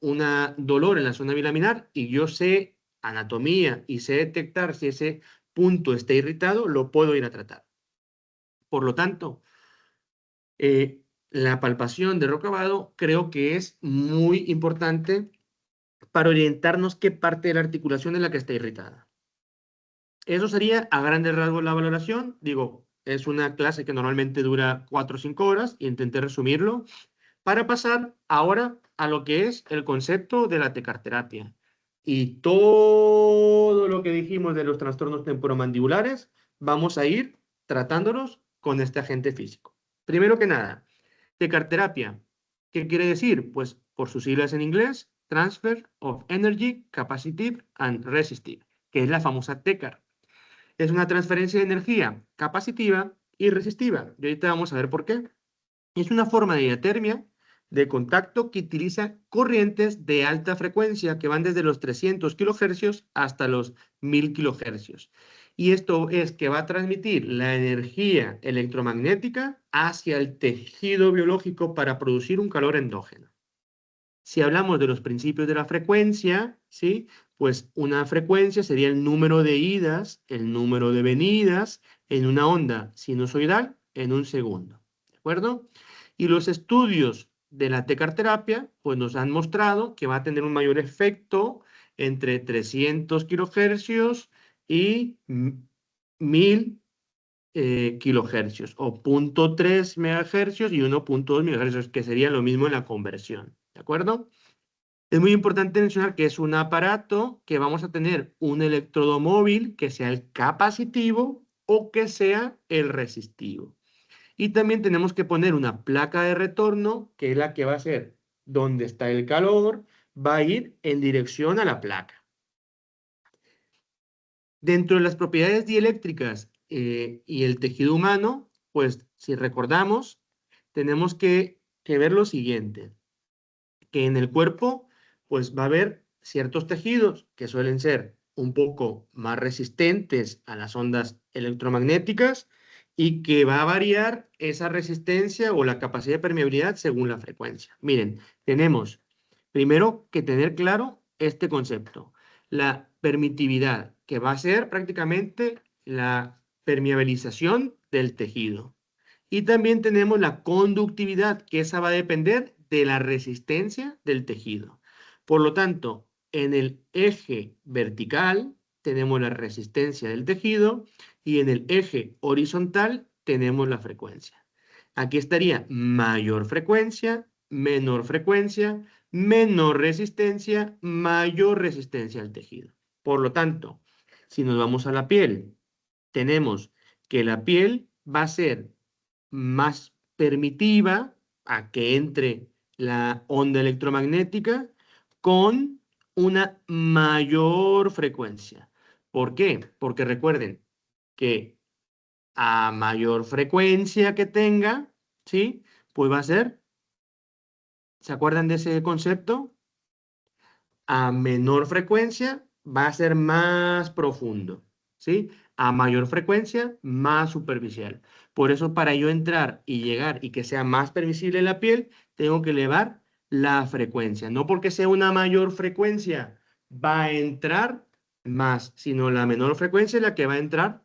una dolor en la zona bilaminar y yo sé anatomía y sé detectar si ese punto está irritado, lo puedo ir a tratar. Por lo tanto, la palpación de Rocabado creo que es muy importante para orientarnos qué parte de la articulación es la que está irritada. Eso sería a grandes rasgos la valoración. Digo, es una clase que normalmente dura 4 o 5 horas y intenté resumirlo para pasar ahora a lo que es el concepto de la tecarterapia. Y todo lo que dijimos de los trastornos temporomandibulares, vamos a ir tratándolos con este agente físico. Primero que nada, tecarterapia. ¿Qué quiere decir? Pues por sus siglas en inglés, Transfer of Energy, Capacitive and Resistive, que es la famosa TECAR. Es una transferencia de energía capacitiva y resistiva. Y ahorita vamos a ver por qué. Es una forma de diatermia de contacto que utiliza corrientes de alta frecuencia que van desde los 300 kHz hasta los 1000 kHz. Y esto es que va a transmitir la energía electromagnética hacia el tejido biológico para producir un calor endógeno. Si hablamos de los principios de la frecuencia, ¿sí? Pues una frecuencia sería el número de idas, el número de venidas en una onda sinusoidal en un segundo. ¿De acuerdo? Y los estudios de la tecarterapia pues nos han mostrado que va a tener un mayor efecto entre 300 kHz y 1000 kilohercios, o 0.3 megahercios y 1.2 megahercios, que sería lo mismo en la conversión, ¿de acuerdo? Es muy importante mencionar que es un aparato que vamos a tener un electrodo móvil que sea el capacitivo o que sea el resistivo. Y también tenemos que poner una placa de retorno, que es la que va a ser donde está el calor, va a ir en dirección a la placa. Dentro de las propiedades dieléctricas y el tejido humano, pues si recordamos, tenemos que ver lo siguiente, que en el cuerpo pues va a haber ciertos tejidos que suelen ser un poco más resistentes a las ondas electromagnéticas y que va a variar esa resistencia o la capacidad de permeabilidad según la frecuencia. Miren, tenemos primero que tener claro este concepto, la permitividad, que va a ser prácticamente la permeabilización del tejido. Y también tenemos la conductividad, que esa va a depender de la resistencia del tejido. Por lo tanto, en el eje vertical tenemos la resistencia del tejido y en el eje horizontal tenemos la frecuencia. Aquí estaría mayor frecuencia, menor resistencia, mayor resistencia al tejido. Por lo tanto, si nos vamos a la piel, tenemos que la piel va a ser más permitiva a que entre la onda electromagnética con una mayor frecuencia. ¿Por qué? Porque recuerden que a mayor frecuencia que tenga, ¿sí? Pues va a ser, ¿se acuerdan de ese concepto? A menor frecuencia va a ser más profundo, ¿sí? A mayor frecuencia, más superficial. Por eso, para yo entrar y llegar y que sea más permisible la piel, tengo que elevar la frecuencia. No porque sea una mayor frecuencia va a entrar más, sino la menor frecuencia es la que va a entrar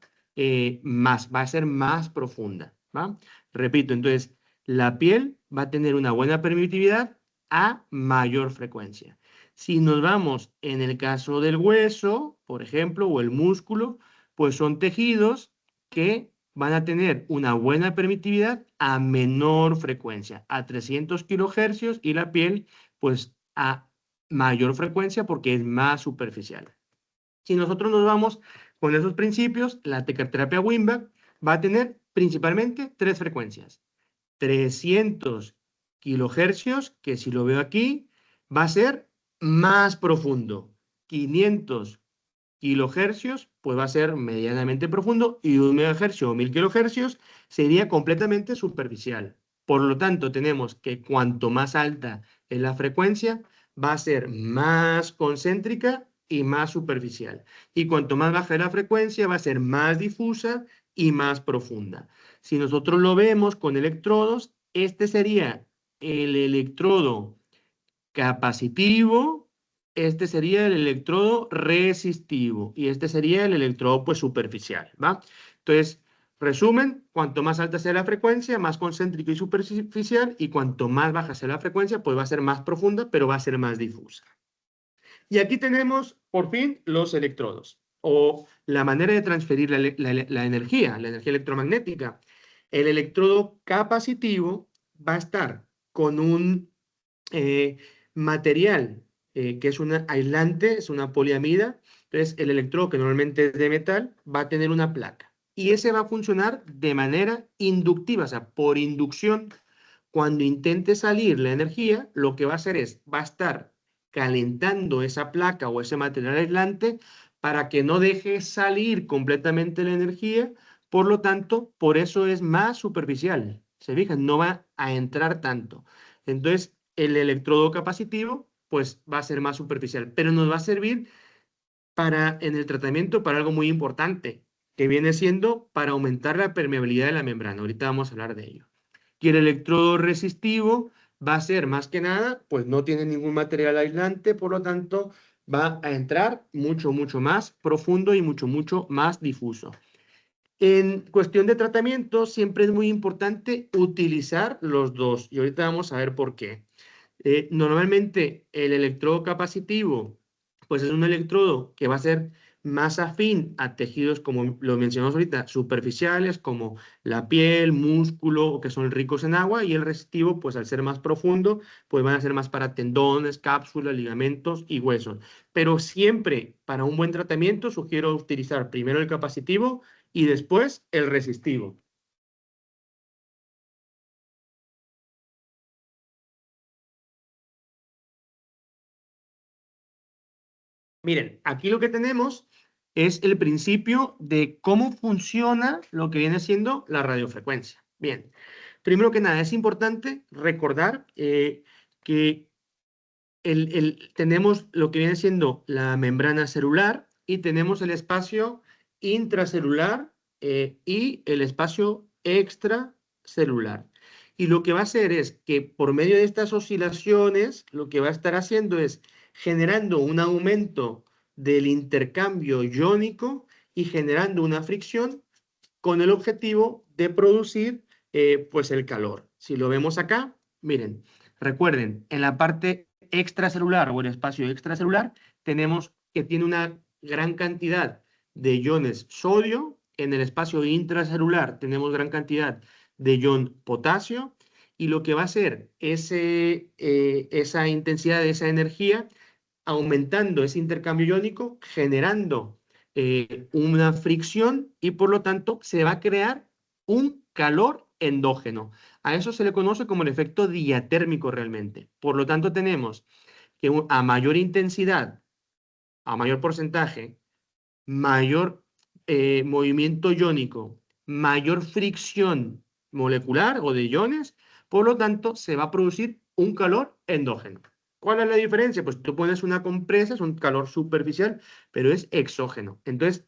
más, va a ser más profunda, ¿va? Repito, entonces, la piel va a tener una buena permitividad a mayor frecuencia. Si nos vamos en el caso del hueso, por ejemplo, o el músculo, pues son tejidos que van a tener una buena permitividad a menor frecuencia, a 300 kilohercios, y la piel, pues a mayor frecuencia porque es más superficial. Si nosotros nos vamos con esos principios, la tecarterapia Wim-Back va a tener principalmente tres frecuencias. 300 kilohercios, que si lo veo aquí, va a ser más profundo. 500 kilohercios, pues va a ser medianamente profundo, y 1 megahercio o 1000 kilohercios sería completamente superficial. Por lo tanto, tenemos que cuanto más alta es la frecuencia, va a ser más concéntrica y más superficial. Y cuanto más baja es la frecuencia, va a ser más difusa y más profunda. Si nosotros lo vemos con electrodos, este sería el electrodo capacitivo, este sería el electrodo resistivo y este sería el electrodo pues superficial, ¿va? Entonces, resumen, cuanto más alta sea la frecuencia, más concéntrico y superficial, y cuanto más baja sea la frecuencia, pues va a ser más profunda, pero va a ser más difusa. Y aquí tenemos, por fin, los electrodos, o la manera de transferir la energía electromagnética. El electrodo capacitivo va a estar con un material que es un aislante, es una poliamida. Entonces, el electrodo, que normalmente es de metal, va a tener una placa. Y ese va a funcionar de manera inductiva, o sea, por inducción. Cuando intente salir la energía, lo que va a hacer es, va a estar calentando esa placa o ese material aislante para que no deje salir completamente la energía. Por lo tanto, por eso es más superficial. Se fijan, no va a entrar tanto. Entonces, el electrodo capacitivo, pues va a ser más superficial, pero nos va a servir para, en el tratamiento, para algo muy importante, que viene siendo para aumentar la permeabilidad de la membrana. Ahorita vamos a hablar de ello. Y el electrodo resistivo va a ser más que nada, pues no tiene ningún material aislante, por lo tanto va a entrar mucho más profundo y mucho más difuso. En cuestión de tratamiento, siempre es muy importante utilizar los dos, y ahorita vamos a ver por qué. Normalmente el electrodo capacitivo, pues es un electrodo que va a ser más afín a tejidos, como lo mencionamos ahorita, superficiales, como la piel, músculo, que son ricos en agua, y el resistivo, pues al ser más profundo, pues van a ser más para tendones, cápsulas, ligamentos y huesos. Pero siempre, para un buen tratamiento, sugiero utilizar primero el capacitivo y después el resistivo. Miren, aquí lo que tenemos es el principio de cómo funciona lo que viene siendo la radiofrecuencia. Bien, primero que nada, es importante recordar que tenemos lo que viene siendo la membrana celular y tenemos el espacio intracelular y el espacio extracelular. Y lo que va a hacer es que por medio de estas oscilaciones, lo que va a estar haciendo es generando un aumento del intercambio iónico y generando una fricción con el objetivo de producir pues el calor. Si lo vemos acá, miren, recuerden, en la parte extracelular o el espacio extracelular tenemos que tiene una gran cantidad de iones sodio, en el espacio intracelular tenemos gran cantidad de ion potasio, y lo que va a hacer esa intensidad de esa energía, aumentando ese intercambio iónico, generando una fricción, y por lo tanto se va a crear un calor endógeno. A eso se le conoce como el efecto diatérmico realmente. Por lo tanto, tenemos que a mayor intensidad, a mayor porcentaje, mayor movimiento iónico, mayor fricción molecular o de iones, por lo tanto, se va a producir un calor endógeno. ¿Cuál es la diferencia? Pues tú pones una compresa, es un calor superficial, pero es exógeno. Entonces,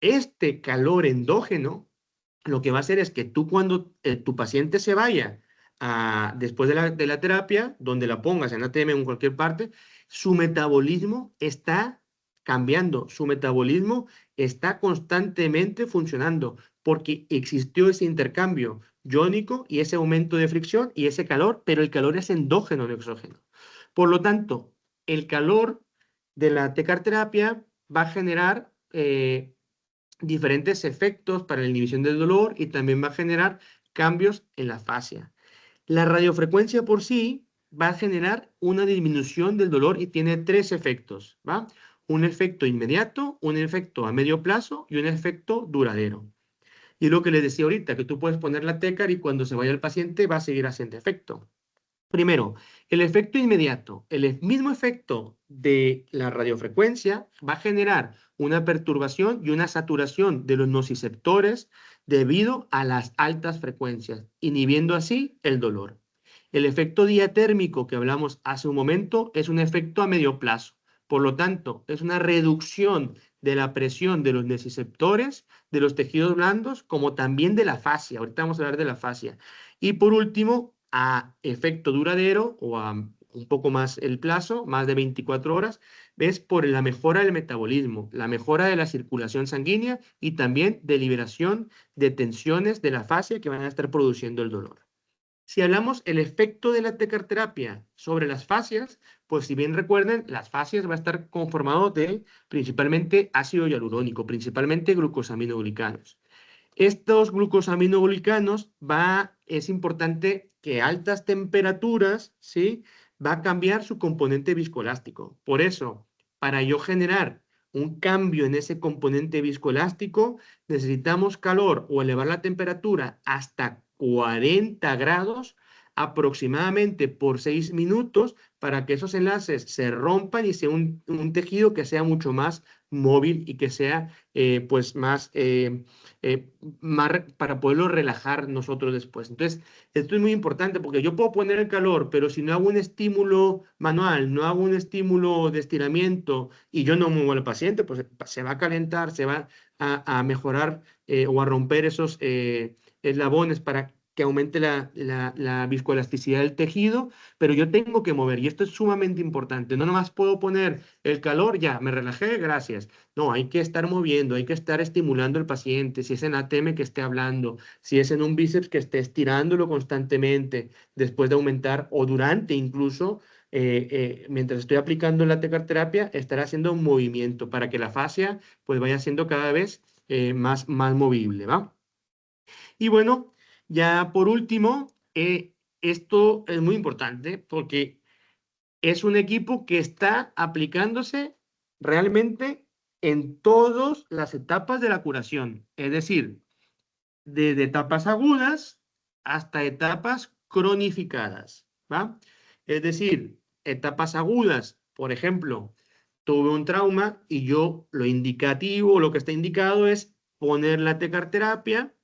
este calor endógeno lo que va a hacer es que tú, cuando tu paciente se vaya después de la terapia, donde la pongas en ATM o en cualquier parte, su metabolismo está cambiando, su metabolismo está constantemente funcionando, porque existió ese intercambio iónico y ese aumento de fricción y ese calor, pero el calor es endógeno, no exógeno. Por lo tanto, el calor de la tecarterapia va a generar diferentes efectos para la inhibición del dolor, y también va a generar cambios en la fascia. La radiofrecuencia por sí va a generar una disminución del dolor y tiene tres efectos, ¿va? Un efecto inmediato, un efecto a medio plazo y un efecto duradero. Y lo que les decía ahorita, que tú puedes poner la tecar y cuando se vaya el paciente va a seguir haciendo efecto. Primero, el efecto inmediato. El mismo efecto de la radiofrecuencia va a generar una perturbación y una saturación de los nociceptores debido a las altas frecuencias, inhibiendo así el dolor. El efecto diatérmico que hablamos hace un momento es un efecto a medio plazo. Por lo tanto, es una reducción de la presión de los nociceptores, de los tejidos blandos, como también de la fascia. Ahorita vamos a hablar de la fascia. Y por último, a efecto duradero o a un poco más el plazo, más de 24 horas, es por la mejora del metabolismo, la mejora de la circulación sanguínea y también de liberación de tensiones de la fascia que van a estar produciendo el dolor. Si hablamos el efecto de la tecarterapia sobre las fascias, pues si bien recuerden, las fascias va a estar conformado de principalmente ácido hialurónico, principalmente glucosaminoglicanos. Estos glucosaminoglicanos es importante que a altas temperaturas, ¿sí?, va a cambiar su componente viscoelástico. Por eso, para yo generar un cambio en ese componente viscoelástico, necesitamos calor o elevar la temperatura hasta 40 grados aproximadamente por 6 minutos, para que esos enlaces se rompan y sea un tejido que sea mucho más móvil y que sea pues más para poderlo relajar nosotros después. Entonces, esto es muy importante, porque yo puedo poner el calor, pero si no hago un estímulo manual, no hago un estímulo de estiramiento y yo no muevo al paciente, pues se va a calentar, se va a mejorar o a romper esos eslabones para que aumente la viscoelasticidad del tejido, pero yo tengo que mover, y esto es sumamente importante. No nomás puedo poner el calor, ya, me relajé, gracias. No, hay que estar moviendo, hay que estar estimulando al paciente. Si es en ATM, que esté hablando; si es en un bíceps, que esté estirándolo constantemente después de aumentar o durante incluso mientras estoy aplicando la tecarterapia, estará haciendo un movimiento para que la fascia pues vaya siendo cada vez más movible, ¿va? Y bueno, ya por último, esto es muy importante porque es un equipo que está aplicándose realmente en todas las etapas de la curación, es decir, desde etapas agudas hasta etapas cronificadas, ¿va? Es decir, etapas agudas, por ejemplo, tuve un trauma y yo lo indicativo, lo que está indicado es poner la tecarterapia,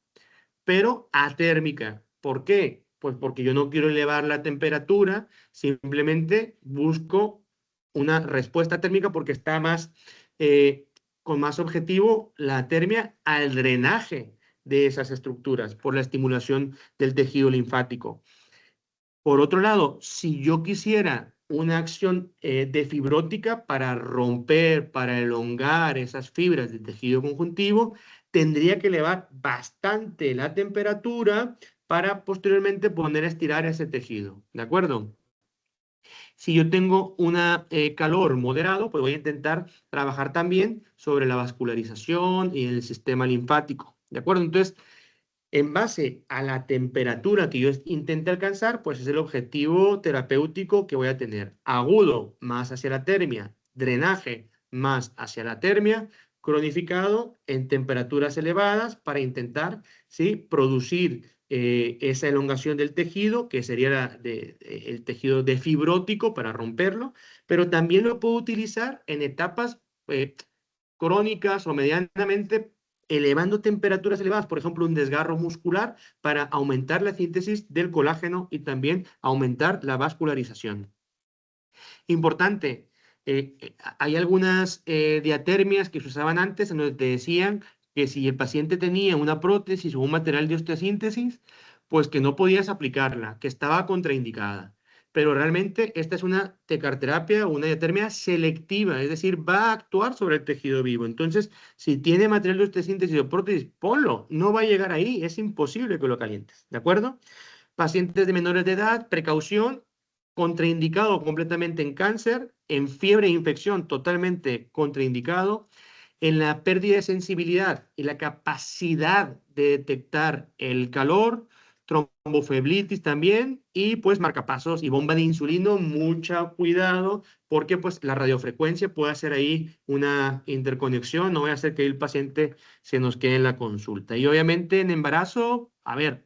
pero atérmica. ¿Por qué? Pues porque yo no quiero elevar la temperatura, simplemente busco una respuesta térmica porque está más, con más objetivo la termia al drenaje de esas estructuras por la estimulación del tejido linfático. Por otro lado, si yo quisiera una acción defibrótica para romper, para elongar esas fibras del tejido conjuntivo, tendría que elevar bastante la temperatura para posteriormente poner a estirar ese tejido. ¿De acuerdo? Si yo tengo un calor moderado, pues voy a intentar trabajar también sobre la vascularización y el sistema linfático. ¿De acuerdo? Entonces, en base a la temperatura que yo intente alcanzar, pues es el objetivo terapéutico que voy a tener. Agudo, más hacia la termia. Drenaje, más hacia la termia. Cronificado, en temperaturas elevadas, para intentar, ¿sí?, producir esa elongación del tejido, que sería el tejido defibrótico para romperlo, pero también lo puedo utilizar en etapas crónicas o medianamente elevando temperaturas elevadas, por ejemplo, un desgarro muscular para aumentar la síntesis del colágeno y también aumentar la vascularización. Importante, hay algunas diatermias que se usaban antes en donde te decían que si el paciente tenía una prótesis o un material de osteosíntesis, pues que no podías aplicarla, que estaba contraindicada. Pero realmente esta es una tecarterapia o una diatermia selectiva, es decir, va a actuar sobre el tejido vivo. Entonces, si tiene material de osteosíntesis o prótesis, ponlo, no va a llegar ahí, es imposible que lo calientes, ¿de acuerdo? Pacientes de menores de edad, precaución, contraindicado completamente en cáncer, en fiebre e infección totalmente contraindicado, en la pérdida de sensibilidad y la capacidad de detectar el calor, tromboflebitis también, y pues marcapasos y bomba de insulino, mucho cuidado, porque pues la radiofrecuencia puede hacer ahí una interconexión, no voy a hacer que el paciente se nos quede en la consulta. Y obviamente en embarazo, a ver,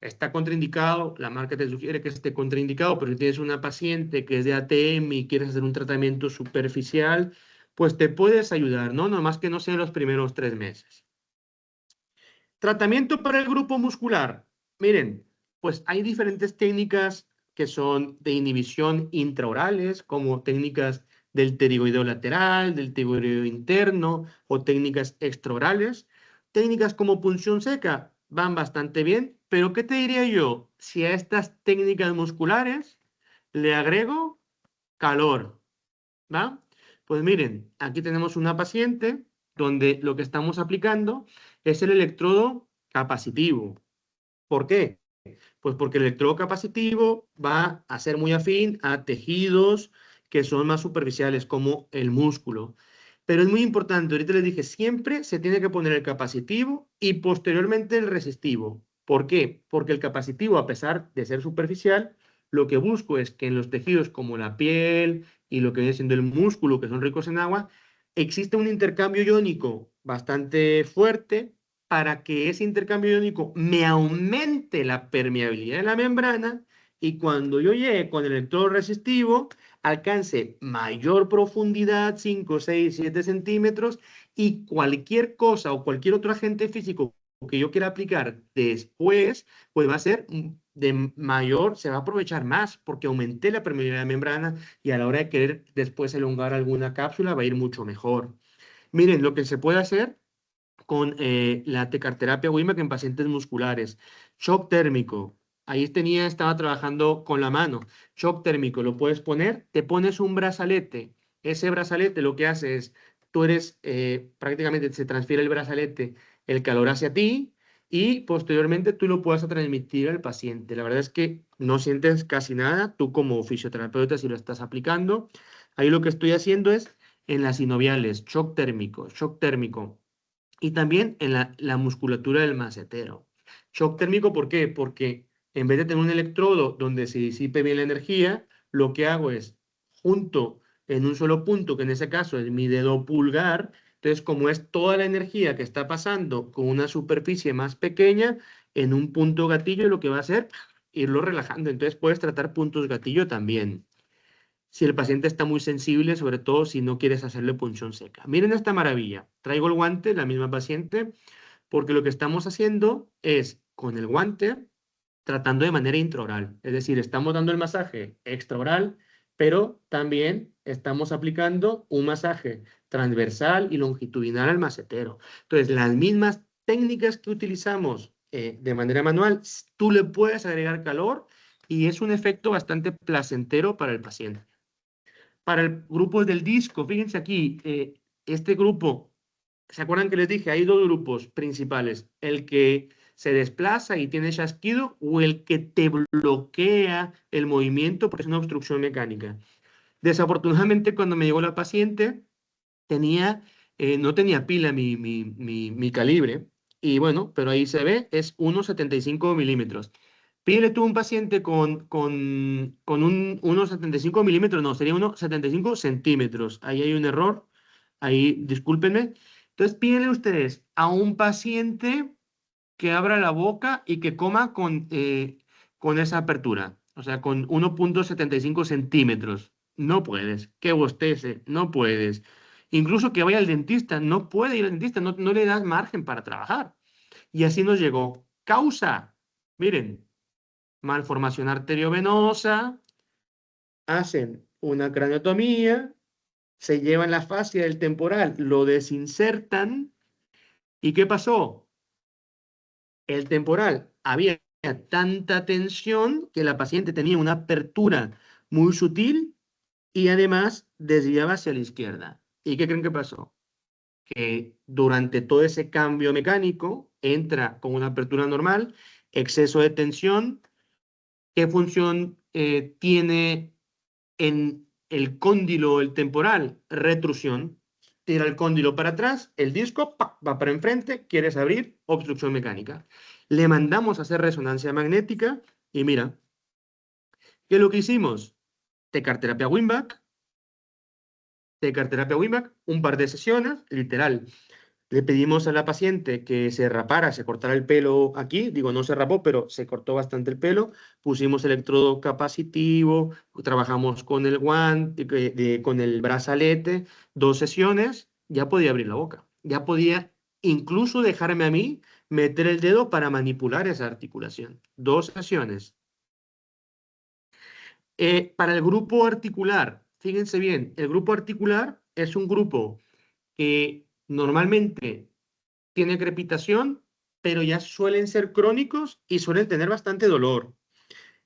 está contraindicado, la marca te sugiere que esté contraindicado, pero si tienes una paciente que es de ATM y quieres hacer un tratamiento superficial, pues te puedes ayudar, ¿no? Nomás que no sea en los primeros 3 meses. Tratamiento para el grupo muscular. Miren, pues hay diferentes técnicas que son de inhibición intraorales, como técnicas del pterigoideo lateral, del pterigoideo interno o técnicas extraorales. Técnicas como punción seca van bastante bien, pero ¿qué te diría yo? Si a estas técnicas musculares le agrego calor, ¿va? Pues miren, aquí tenemos una paciente donde lo que estamos aplicando es el electrodo capacitivo. ¿Por qué? Pues porque el electrodo capacitivo va a ser muy afín a tejidos que son más superficiales, como el músculo. Pero es muy importante, ahorita les dije, siempre se tiene que poner el capacitivo y posteriormente el resistivo. ¿Por qué? Porque el capacitivo, a pesar de ser superficial, lo que busco es que en los tejidos como la piel y lo que viene siendo el músculo, que son ricos en agua, existe un intercambio iónico bastante fuerte para que ese intercambio iónico me aumente la permeabilidad de la membrana y cuando yo llegue con el electrodo resistivo, alcance mayor profundidad, 5, 6, 7 centímetros, y cualquier cosa o cualquier otro agente físico que yo quiera aplicar después, pues va a ser de mayor, se va a aprovechar más porque aumenté la permeabilidad de la membrana y a la hora de querer después elongar alguna cápsula va a ir mucho mejor. Miren, lo que se puede hacer con la tecarterapia WIMAC en pacientes musculares. Shock térmico. Ahí estaba trabajando con la mano. Shock térmico, lo puedes poner, te pones un brazalete. Ese brazalete lo que hace es, tú eres, prácticamente se transfiere el brazalete, el calor hacia ti, y posteriormente tú lo puedas transmitir al paciente. La verdad es que no sientes casi nada, tú como fisioterapeuta si lo estás aplicando. Ahí lo que estoy haciendo es en las sinoviales, shock térmico. Y también en la musculatura del macetero. Shock térmico, ¿por qué? Porque en vez de tener un electrodo donde se disipe bien la energía, lo que hago es junto en un solo punto, que en ese caso es mi dedo pulgar. Entonces, como es toda la energía que está pasando con una superficie más pequeña, en un punto gatillo lo que va a hacer, irlo relajando. Entonces, puedes tratar puntos gatillo también. Si el paciente está muy sensible, sobre todo si no quieres hacerle punción seca. Miren esta maravilla. Traigo el guante, la misma paciente, porque lo que estamos haciendo es, con el guante, tratando de manera intraoral. Es decir, estamos dando el masaje extraoral, pero también estamos aplicando un masaje transversal y longitudinal al macetero. Entonces, las mismas técnicas que utilizamos de manera manual, tú le puedes agregar calor y es un efecto bastante placentero para el paciente. Para el grupo del disco, fíjense aquí, este grupo, ¿se acuerdan que les dije? Hay dos grupos principales, el que se desplaza y tiene chasquido o el que te bloquea el movimiento porque es una obstrucción mecánica. Desafortunadamente, cuando me llegó la paciente, no tenía pila mi calibre, y bueno, pero ahí se ve, es 1,75 milímetros. Pídele tú a un paciente con 1,75 milímetros, no, sería 1,75 centímetros. Ahí hay un error, ahí discúlpenme. Entonces, pídenle ustedes a un paciente que abra la boca y que coma con esa apertura, o sea, con 1,75 centímetros. No puedes, que bostece, no puedes. Incluso que vaya al dentista, no puede ir al dentista, no le das margen para trabajar. Y así nos llegó. Causa, miren, malformación arteriovenosa, hacen una craniotomía, se llevan la fascia del temporal, lo desinsertan. ¿Y qué pasó? El temporal había tanta tensión que la paciente tenía una apertura muy sutil y además desviaba hacia la izquierda. ¿Y qué creen que pasó? Que durante todo ese cambio mecánico entra con una apertura normal, exceso de tensión. ¿Qué función tiene en el cóndilo el temporal? Retrusión. Tira el cóndilo para atrás, el disco va para enfrente, quieres abrir, obstrucción mecánica. Le mandamos a hacer resonancia magnética y mira, ¿qué es lo que hicimos? Tecarterapia Wimback, un par de sesiones, literal. Le pedimos a la paciente que se rapara, se cortara el pelo aquí, digo, no se rapó, pero se cortó bastante el pelo, pusimos electrodo capacitivo, trabajamos con el guante, con el brazalete, 2 sesiones, ya podía abrir la boca, ya podía incluso dejarme a mí meter el dedo para manipular esa articulación. 2 sesiones. Para el grupo articular, fíjense bien, el grupo articular es un grupo que normalmente tiene crepitación, pero ya suelen ser crónicos y suelen tener bastante dolor.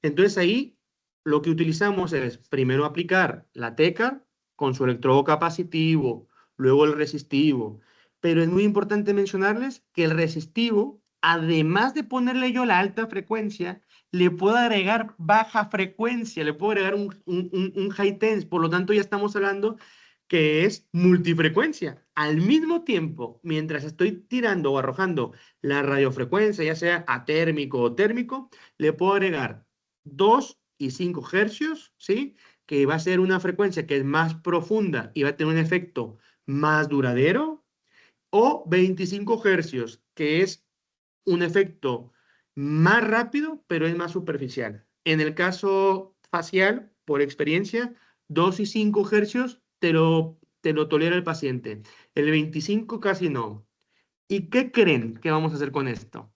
Entonces ahí lo que utilizamos es primero aplicar la teca con su electrodo capacitivo, luego el resistivo. Pero es muy importante mencionarles que el resistivo, además de ponerle yo la alta frecuencia, le puedo agregar baja frecuencia, le puedo agregar un high tense. Por lo tanto, ya estamos hablando que es multifrecuencia. Al mismo tiempo, mientras estoy tirando o arrojando la radiofrecuencia, ya sea atérmico o térmico, le puedo agregar 2 y 5 hercios, ¿sí? Que va a ser una frecuencia que es más profunda y va a tener un efecto más duradero, o 25 hercios, que es un efecto más rápido, pero es más superficial. En el caso facial, por experiencia, 2 y 5 hercios te lo tolera el paciente. El 25 casi no. ¿Y qué creen que vamos a hacer con esto?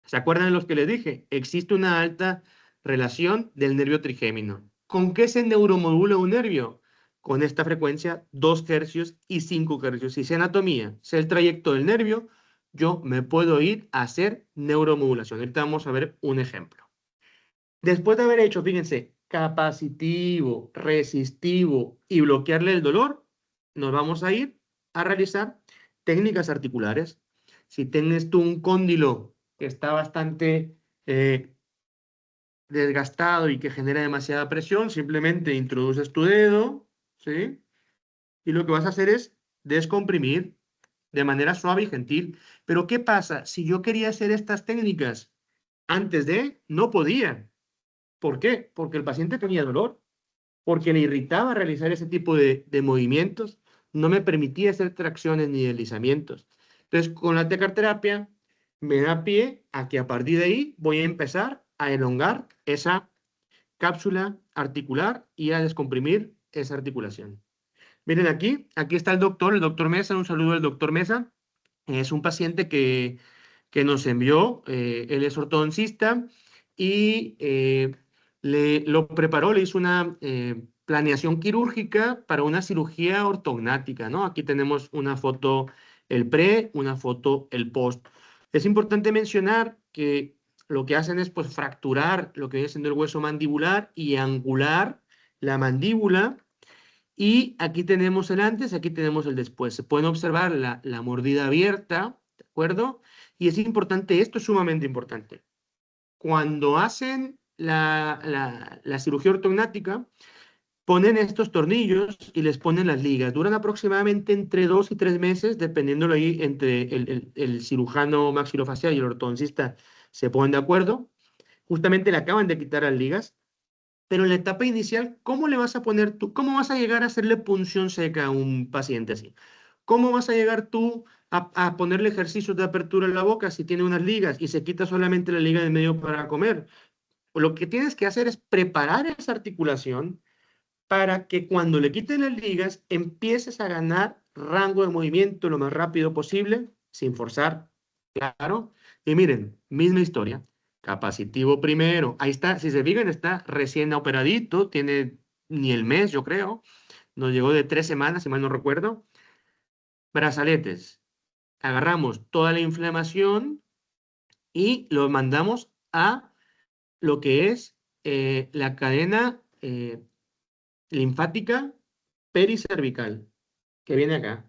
¿Se acuerdan de los que les dije? Existe una alta relación del nervio trigémino. ¿Con qué se neuromodula un nervio? Con esta frecuencia, 2 hercios y 5 hercios. Si sé anatomía, sé el trayecto del nervio, yo me puedo ir a hacer neuromodulación. Ahorita vamos a ver un ejemplo. Después de haber hecho, fíjense, capacitivo, resistivo y bloquearle el dolor, nos vamos a ir a realizar técnicas articulares. Si tienes tú un cóndilo que está bastante desgastado y que genera demasiada presión, simplemente introduces tu dedo, ¿sí? Y lo que vas a hacer es descomprimir de manera suave y gentil. Pero ¿qué pasa? Si yo quería hacer estas técnicas antes de, no podía. ¿Por qué? Porque el paciente tenía dolor, porque le irritaba realizar ese tipo de movimientos, no me permitía hacer tracciones ni deslizamientos. Entonces, con la tecarterapia me da pie a que a partir de ahí voy a empezar a elongar esa cápsula articular y a descomprimir esa articulación. Miren aquí está el doctor Mesa, un saludo al doctor Mesa. Es un paciente que nos envió, él es ortodoncista y lo preparó, le hizo una planeación quirúrgica para una cirugía ortognática, ¿no? Aquí tenemos una foto el pre, una foto el post. Es importante mencionar que lo que hacen es pues fracturar lo que viene siendo el hueso mandibular y angular la mandíbula. Y aquí tenemos el antes, aquí tenemos el después. Se pueden observar la mordida abierta, ¿de acuerdo? Y es importante, esto es sumamente importante. Cuando hacen la cirugía ortognática, ponen estos tornillos y les ponen las ligas. Duran aproximadamente entre 2 y 3 meses, dependiendo ahí entre el cirujano maxilofacial y el ortodoncista se ponen de acuerdo. Justamente le acaban de quitar las ligas. Pero en la etapa inicial, ¿cómo le vas a poner tú? ¿Cómo vas a llegar a hacerle punción seca a un paciente así? ¿Cómo vas a llegar tú a ponerle ejercicios de apertura en la boca si tiene unas ligas y se quita solamente la liga de medio para comer? Lo que tienes que hacer es preparar esa articulación para que cuando le quiten las ligas empieces a ganar rango de movimiento lo más rápido posible, sin forzar, claro. Y miren, misma historia. Capacitivo primero. Ahí está, si se fijan, está recién operadito, tiene ni el mes, yo creo. Nos llegó de 3 semanas, si mal no recuerdo. Brazaletes. Agarramos toda la inflamación y lo mandamos a lo que es la cadena linfática pericervical, que viene acá,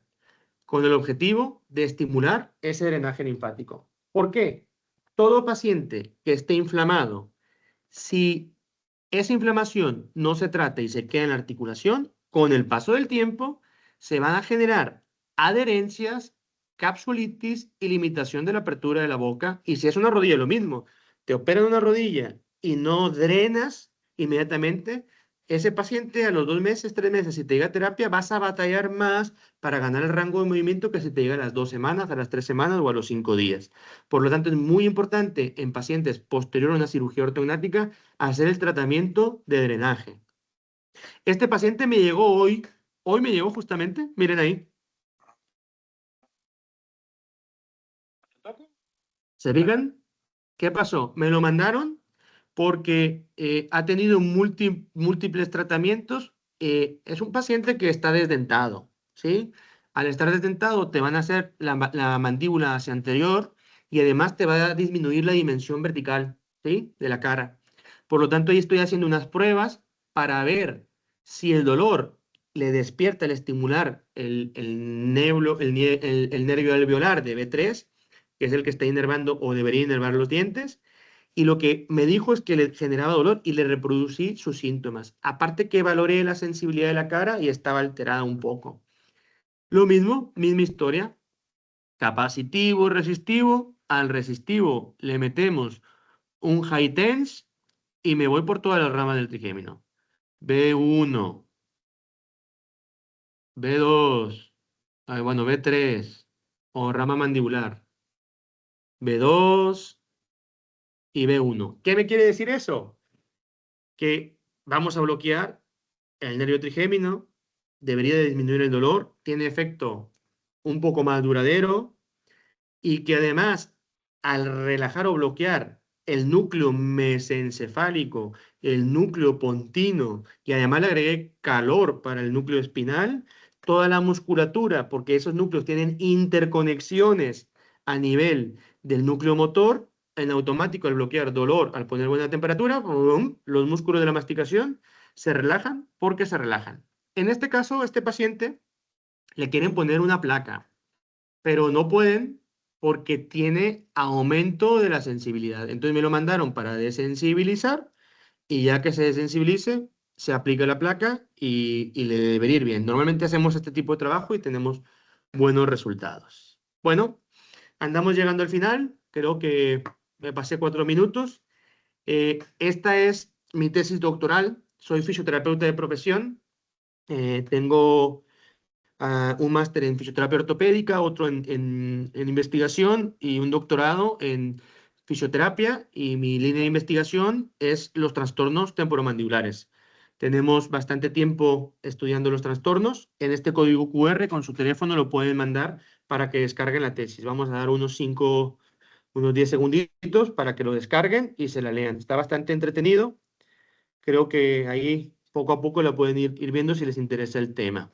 con el objetivo de estimular ese drenaje linfático. ¿Por qué? Todo paciente que esté inflamado, si esa inflamación no se trata y se queda en la articulación, con el paso del tiempo se van a generar adherencias, capsulitis y limitación de la apertura de la boca. Y si es una rodilla, lo mismo. Te operan una rodilla y no drenas inmediatamente, ese paciente a los 2 meses, 3 meses, si te llega a terapia, vas a batallar más para ganar el rango de movimiento que si te llega a las 2 semanas, a las 3 semanas o a los 5 días. Por lo tanto, es muy importante en pacientes posterior a una cirugía ortognática hacer el tratamiento de drenaje. Este paciente me llegó hoy me llegó justamente, miren ahí. ¿Se fijan? ¿Qué pasó? Me lo mandaron porque ha tenido múltiples tratamientos. Es un paciente que está desdentado, ¿sí? Al estar desdentado te van a hacer la mandíbula hacia anterior y además te va a disminuir la dimensión vertical, ¿sí? De la cara. Por lo tanto, ahí estoy haciendo unas pruebas para ver si el dolor le despierta al estimular el nervio alveolar de B3, que es el que está inervando o debería inervar los dientes, y lo que me dijo es que le generaba dolor y le reproducí sus síntomas. Aparte que valoré la sensibilidad de la cara y estaba alterada un poco. Lo mismo, misma historia, capacitivo, resistivo. Al resistivo le metemos un high tense y me voy por todas las ramas del trigémino. B1, B2, bueno, B3 o rama mandibular. B2 y B1. ¿Qué me quiere decir eso? Que vamos a bloquear el nervio trigémino, debería de disminuir el dolor, tiene efecto un poco más duradero y que además al relajar o bloquear el núcleo mesencefálico, el núcleo pontino y además le agregué calor para el núcleo espinal, toda la musculatura, porque esos núcleos tienen interconexiones a nivel del núcleo motor, en automático al bloquear dolor, al poner buena temperatura, ¡pum!, los músculos de la masticación se relajan porque se relajan. En este caso, a este paciente le quieren poner una placa, pero no pueden porque tiene aumento de la sensibilidad. Entonces me lo mandaron para desensibilizar y ya que se desensibilice, se aplica la placa y le debería ir bien. Normalmente hacemos este tipo de trabajo y tenemos buenos resultados. Bueno, andamos llegando al final. Creo que me pasé 4 minutos. Esta es mi tesis doctoral. Soy fisioterapeuta de profesión. Tengo un máster en fisioterapia ortopédica, otro en investigación y un doctorado en fisioterapia. Y mi línea de investigación es los trastornos temporomandibulares. Tenemos bastante tiempo estudiando los trastornos. En este código QR con su teléfono lo pueden mandar para que descarguen la tesis. Vamos a dar unos 10 segunditos para que lo descarguen y se la lean. Está bastante entretenido. Creo que ahí poco a poco la pueden ir viendo si les interesa el tema.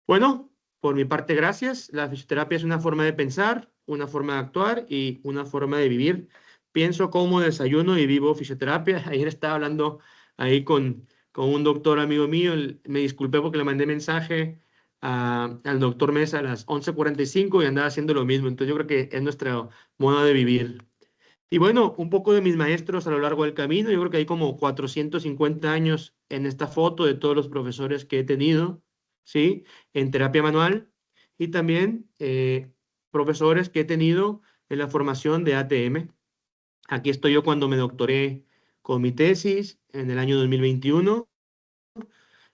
Bueno, por mi parte, gracias. La fisioterapia es una forma de pensar, una forma de actuar y una forma de vivir. Pienso como desayuno y vivo fisioterapia. Ayer estaba hablando ahí con un doctor amigo mío. Me disculpé porque le mandé mensaje al doctor Mesa a las 11:45 y andaba haciendo lo mismo. Entonces yo creo que es nuestra modo de vivir. Y bueno, un poco de mis maestros a lo largo del camino. Yo creo que hay como 450 años en esta foto de todos los profesores que he tenido, ¿sí? En terapia manual y también profesores que he tenido en la formación de ATM. Aquí estoy yo cuando me doctoré con mi tesis en el año 2021.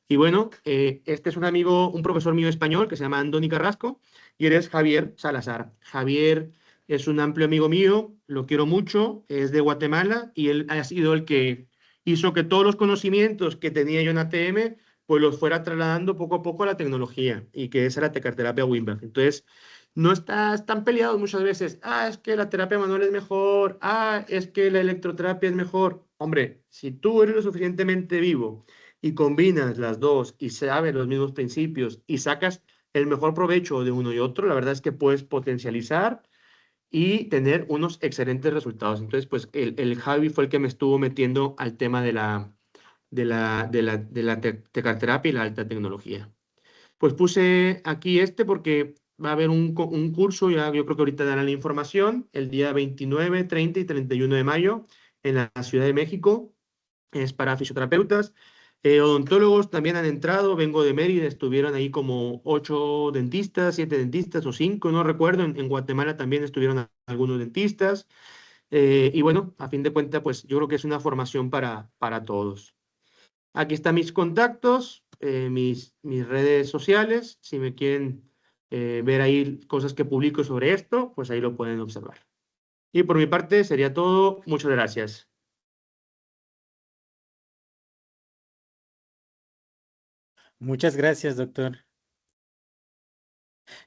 Y bueno, este es un amigo, un profesor mío español que se llama Andoni Carrasco y eres Javier Salazar. Javier es un amplio amigo mío, lo quiero mucho, es de Guatemala y él ha sido el que hizo que todos los conocimientos que tenía yo en ATM, pues los fuera trasladando poco a poco a la tecnología y que esa era la tecarterapia Wimberg. Entonces, no están peleados muchas veces. Es que la terapia manual es mejor. Es que la electroterapia es mejor. Hombre, si tú eres lo suficientemente vivo y combinas las dos y sabes los mismos principios y sacas el mejor provecho de uno y otro, la verdad es que puedes potencializar y tener unos excelentes resultados. Entonces, pues el Javi fue el que me estuvo metiendo al tema de la tecarterapia y la alta tecnología. Pues puse aquí porque va a haber un curso, ya yo creo que ahorita darán la información, el día 29, 30 y 31 de mayo en la Ciudad de México. Es para fisioterapeutas. Odontólogos también han entrado, vengo de Mérida, estuvieron ahí como 8 dentistas, 7 dentistas o 5, no recuerdo. En Guatemala también estuvieron algunos dentistas. Y bueno, a fin de cuentas, pues yo creo que es una formación para todos. Aquí están mis contactos, mis redes sociales. Si me quieren ver ahí cosas que publico sobre esto, pues ahí lo pueden observar. Y por mi parte sería todo. Muchas gracias. Muchas gracias, doctor.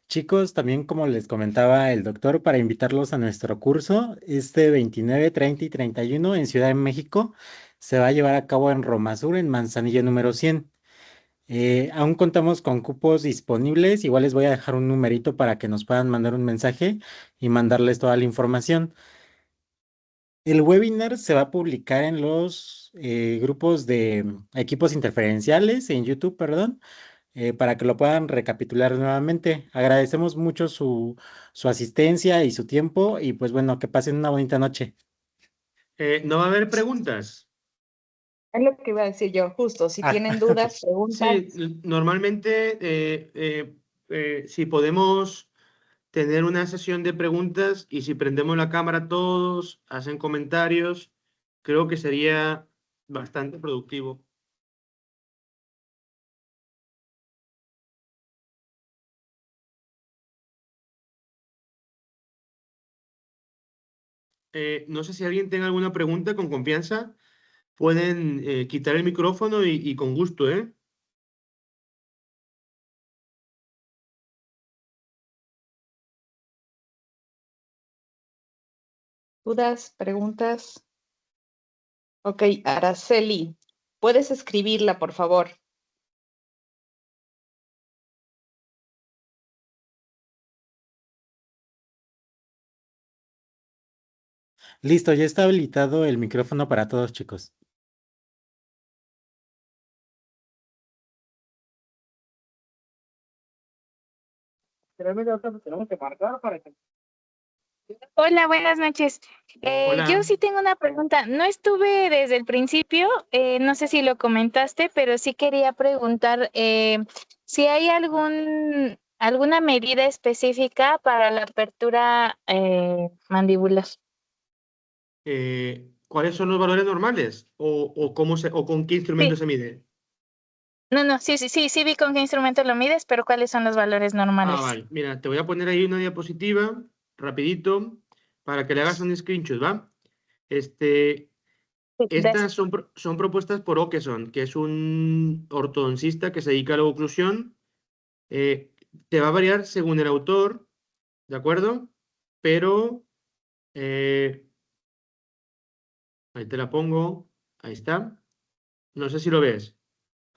Chicos, también como les comentaba el doctor, para invitarlos a nuestro curso, este 29, 30 y 31 en Ciudad de México, se va a llevar a cabo en Roma Sur, en Manzanillo número 100. Aún contamos con cupos disponibles, igual les voy a dejar un numerito para que nos puedan mandar un mensaje y mandarles toda la información. El webinar se va a publicar en los grupos de equipos interferenciales, en YouTube, perdón, para que lo puedan recapitular nuevamente. Agradecemos mucho su asistencia y su tiempo y pues bueno, que pasen una bonita noche. ¿No va a haber preguntas? Es lo que iba a decir yo, justo, si Ah, tienen dudas, Sí, preguntas. normalmente si podemos tener una sesión de preguntas y si prendemos la cámara todos, hacen comentarios, creo que sería bastante productivo. No sé si alguien tenga alguna pregunta con confianza, pueden quitar el micrófono y con gusto, ¿eh? ¿Dudas, preguntas? Ok, Araceli, ¿puedes escribirla, por favor? listo, ya está habilitado el micrófono para todos, chicos. Realmente ahorita tenemos que marcar para que Hola, buenas noches. Yo Hola. sí tengo una pregunta. No estuve desde el principio, no sé si lo comentaste, pero sí quería preguntar si hay alguna medida específica para la apertura mandibular. ¿Cuáles son los valores normales? ¿O o con qué instrumento Sí, se mide? no, sí vi con qué instrumento lo mides, pero ¿cuáles son los valores Ah, normales? vale. Mira, te voy a poner ahí una diapositiva, rapidito, para que le hagas un screenshot, ¿va? Este, Sí, Estas gracias. son propuestas por Okeson, que es un ortodoncista que se dedica a la oclusión. Eh, Te va a variar según el autor, ¿de acuerdo? Pero, eh, ahí te la pongo, ahí está. No sé si lo ves.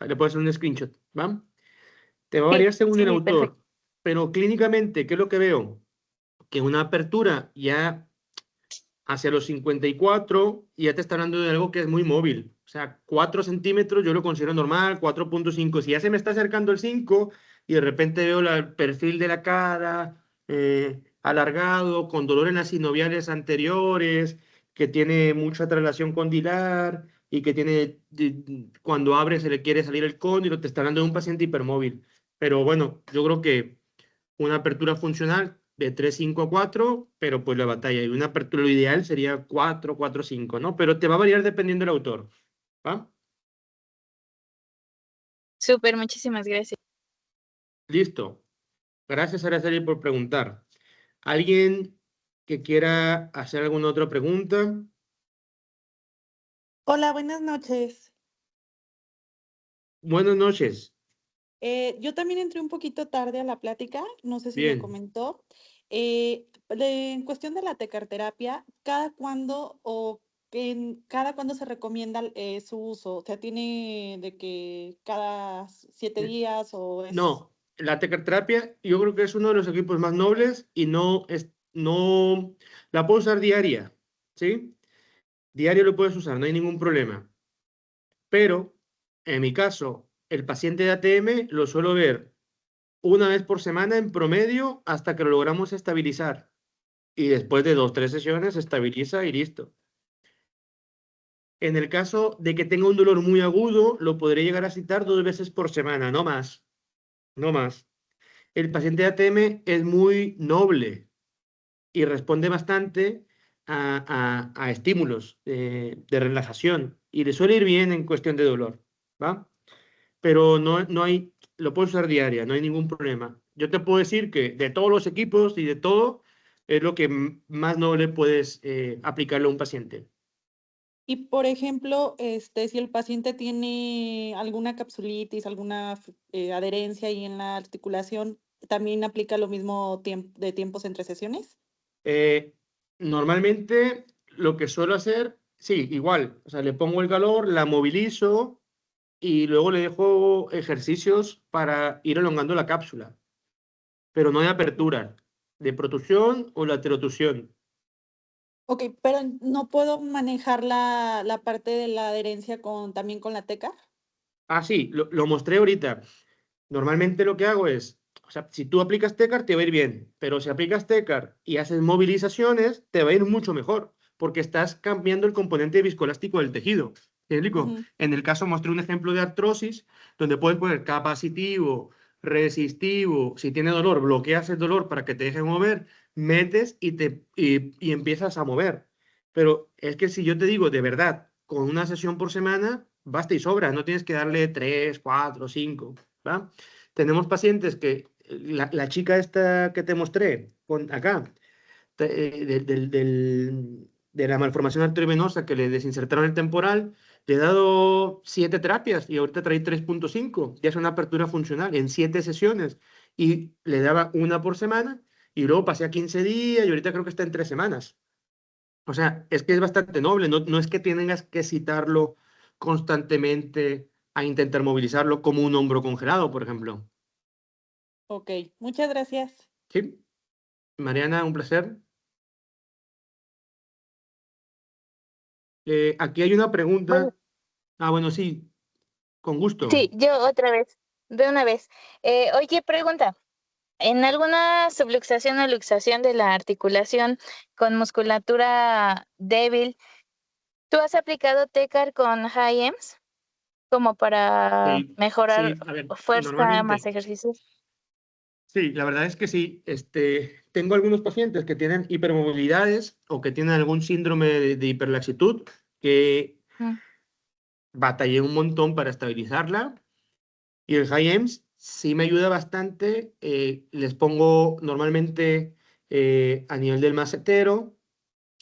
Le puedes hacer un screenshot, ¿va? Te va a Sí, variar según el sí, perfecto. autor, pero clínicamente, ¿qué es lo que veo? Que una apertura ya hacia los 54 ya te está hablando de algo que es muy móvil. O sea, 4 centímetros yo lo considero normal, 4,5. Si ya se me está acercando el 5 y de repente veo el perfil de la cara alargado, con dolor en las sinoviales anteriores, que tiene mucha traslación condilar y que tiene, cuando abre se le quiere salir el cóndilo, te está hablando de un paciente hipermóvil. Pero bueno, yo creo que una apertura funcional de 3,5 a 4, pero pues la batalla. Y una apertura lo ideal sería 4, 4, 5, ¿no? Pero te va a variar dependiendo del autor, ¿va? Súper, muchísimas gracias. Listo. Gracias, Araceli, por preguntar. ¿Alguien que quiera hacer alguna otra pregunta? Hola, buenas noches. Buenas noches. Yo también entré un poquito tarde a la plática, no sé si lo Bien. comentó. En cuestión de la tecarterapia, cada cuándo se recomienda su uso? O sea, ¿tiene de que cada 7 días o es? No, la tecarterapia yo creo que es uno de los equipos más nobles y no la puedo usar diaria, ¿sí? Diario lo puedes usar, no hay ningún problema. Pero en mi caso, el paciente de ATM lo suelo ver una vez por semana en promedio hasta que lo logramos estabilizar. Y después de 2, 3 sesiones se estabiliza y listo. En el caso de que tenga un dolor muy agudo, lo podré llegar a citar 2 veces por semana, no más, no más. El paciente de ATM es muy noble y responde bastante a estímulos de relajación y le suele ir bien en cuestión de dolor, ¿va? Pero no hay, lo puedes usar diaria, no hay ningún problema. Yo te puedo decir que de todos los equipos y de todo, es lo que más no le puedes aplicarle a un paciente. Y por ejemplo, si el paciente tiene alguna capsulitis, alguna adherencia ahí en la articulación, ¿también aplica lo mismo de tiempos entre sesiones? Eh, Normalmente lo que suelo hacer, sí, igual, o sea, le pongo el calor, la movilizo y luego le dejo ejercicios para ir elongando la cápsula, pero no de apertura, de protusión o laterotusión. Ok, pero no puedo manejar la parte de la adherencia también con la teca. Ah, sí, lo mostré ahorita. Normalmente lo que hago es, o sea, si tú aplicas Tecar te va a ir bien, pero si aplicas Tecar y haces movilizaciones, te va a ir mucho mejor, porque estás cambiando el componente viscoelástico del tejido. ¿Me explico? Ujú. En el caso mostré un ejemplo de artrosis, donde puedes poner capacitivo, resistivo, si tiene dolor, bloqueas el dolor para que te deje mover, metes y empiezas a mover. Pero es que si yo te digo de verdad, con una sesión por semana, basta y sobra, no tienes que darle 3, 4, 5, ¿va? Tenemos pacientes que la chica esta que te mostré acá, de la malformación arteriovenosa que le desinsertaron el temporal, le he dado 7 terapias y ahorita trae 3,5. Ya es una apertura funcional en 7 sesiones y le daba una por semana y luego pasé a 15 días y ahorita creo que está en 3 semanas. O sea, es que es bastante noble, no es que tengas que citarlo constantemente a intentar movilizarlo como un hombro congelado, por ejemplo. Ok, muchas gracias. Sí, Mariana, un placer. Aquí hay una Bueno, pregunta. Ah, bueno, sí, con gusto. sí, yo otra vez, de una vez. Oye, pregunta. en alguna subluxación o luxación de la articulación con musculatura débil, ¿tú has aplicado TECAR con HIEMS como para Sí, mejorar sí, a ver, fuerza más normalmente, ejercicios? sí, la verdad es que sí. Tengo algunos pacientes que tienen hipermovilidades o que tienen algún síndrome de hiperlaxitud que Mm, batallé un montón para estabilizarla. Y el high EMS sí me ayuda bastante. Les pongo normalmente a nivel del macetero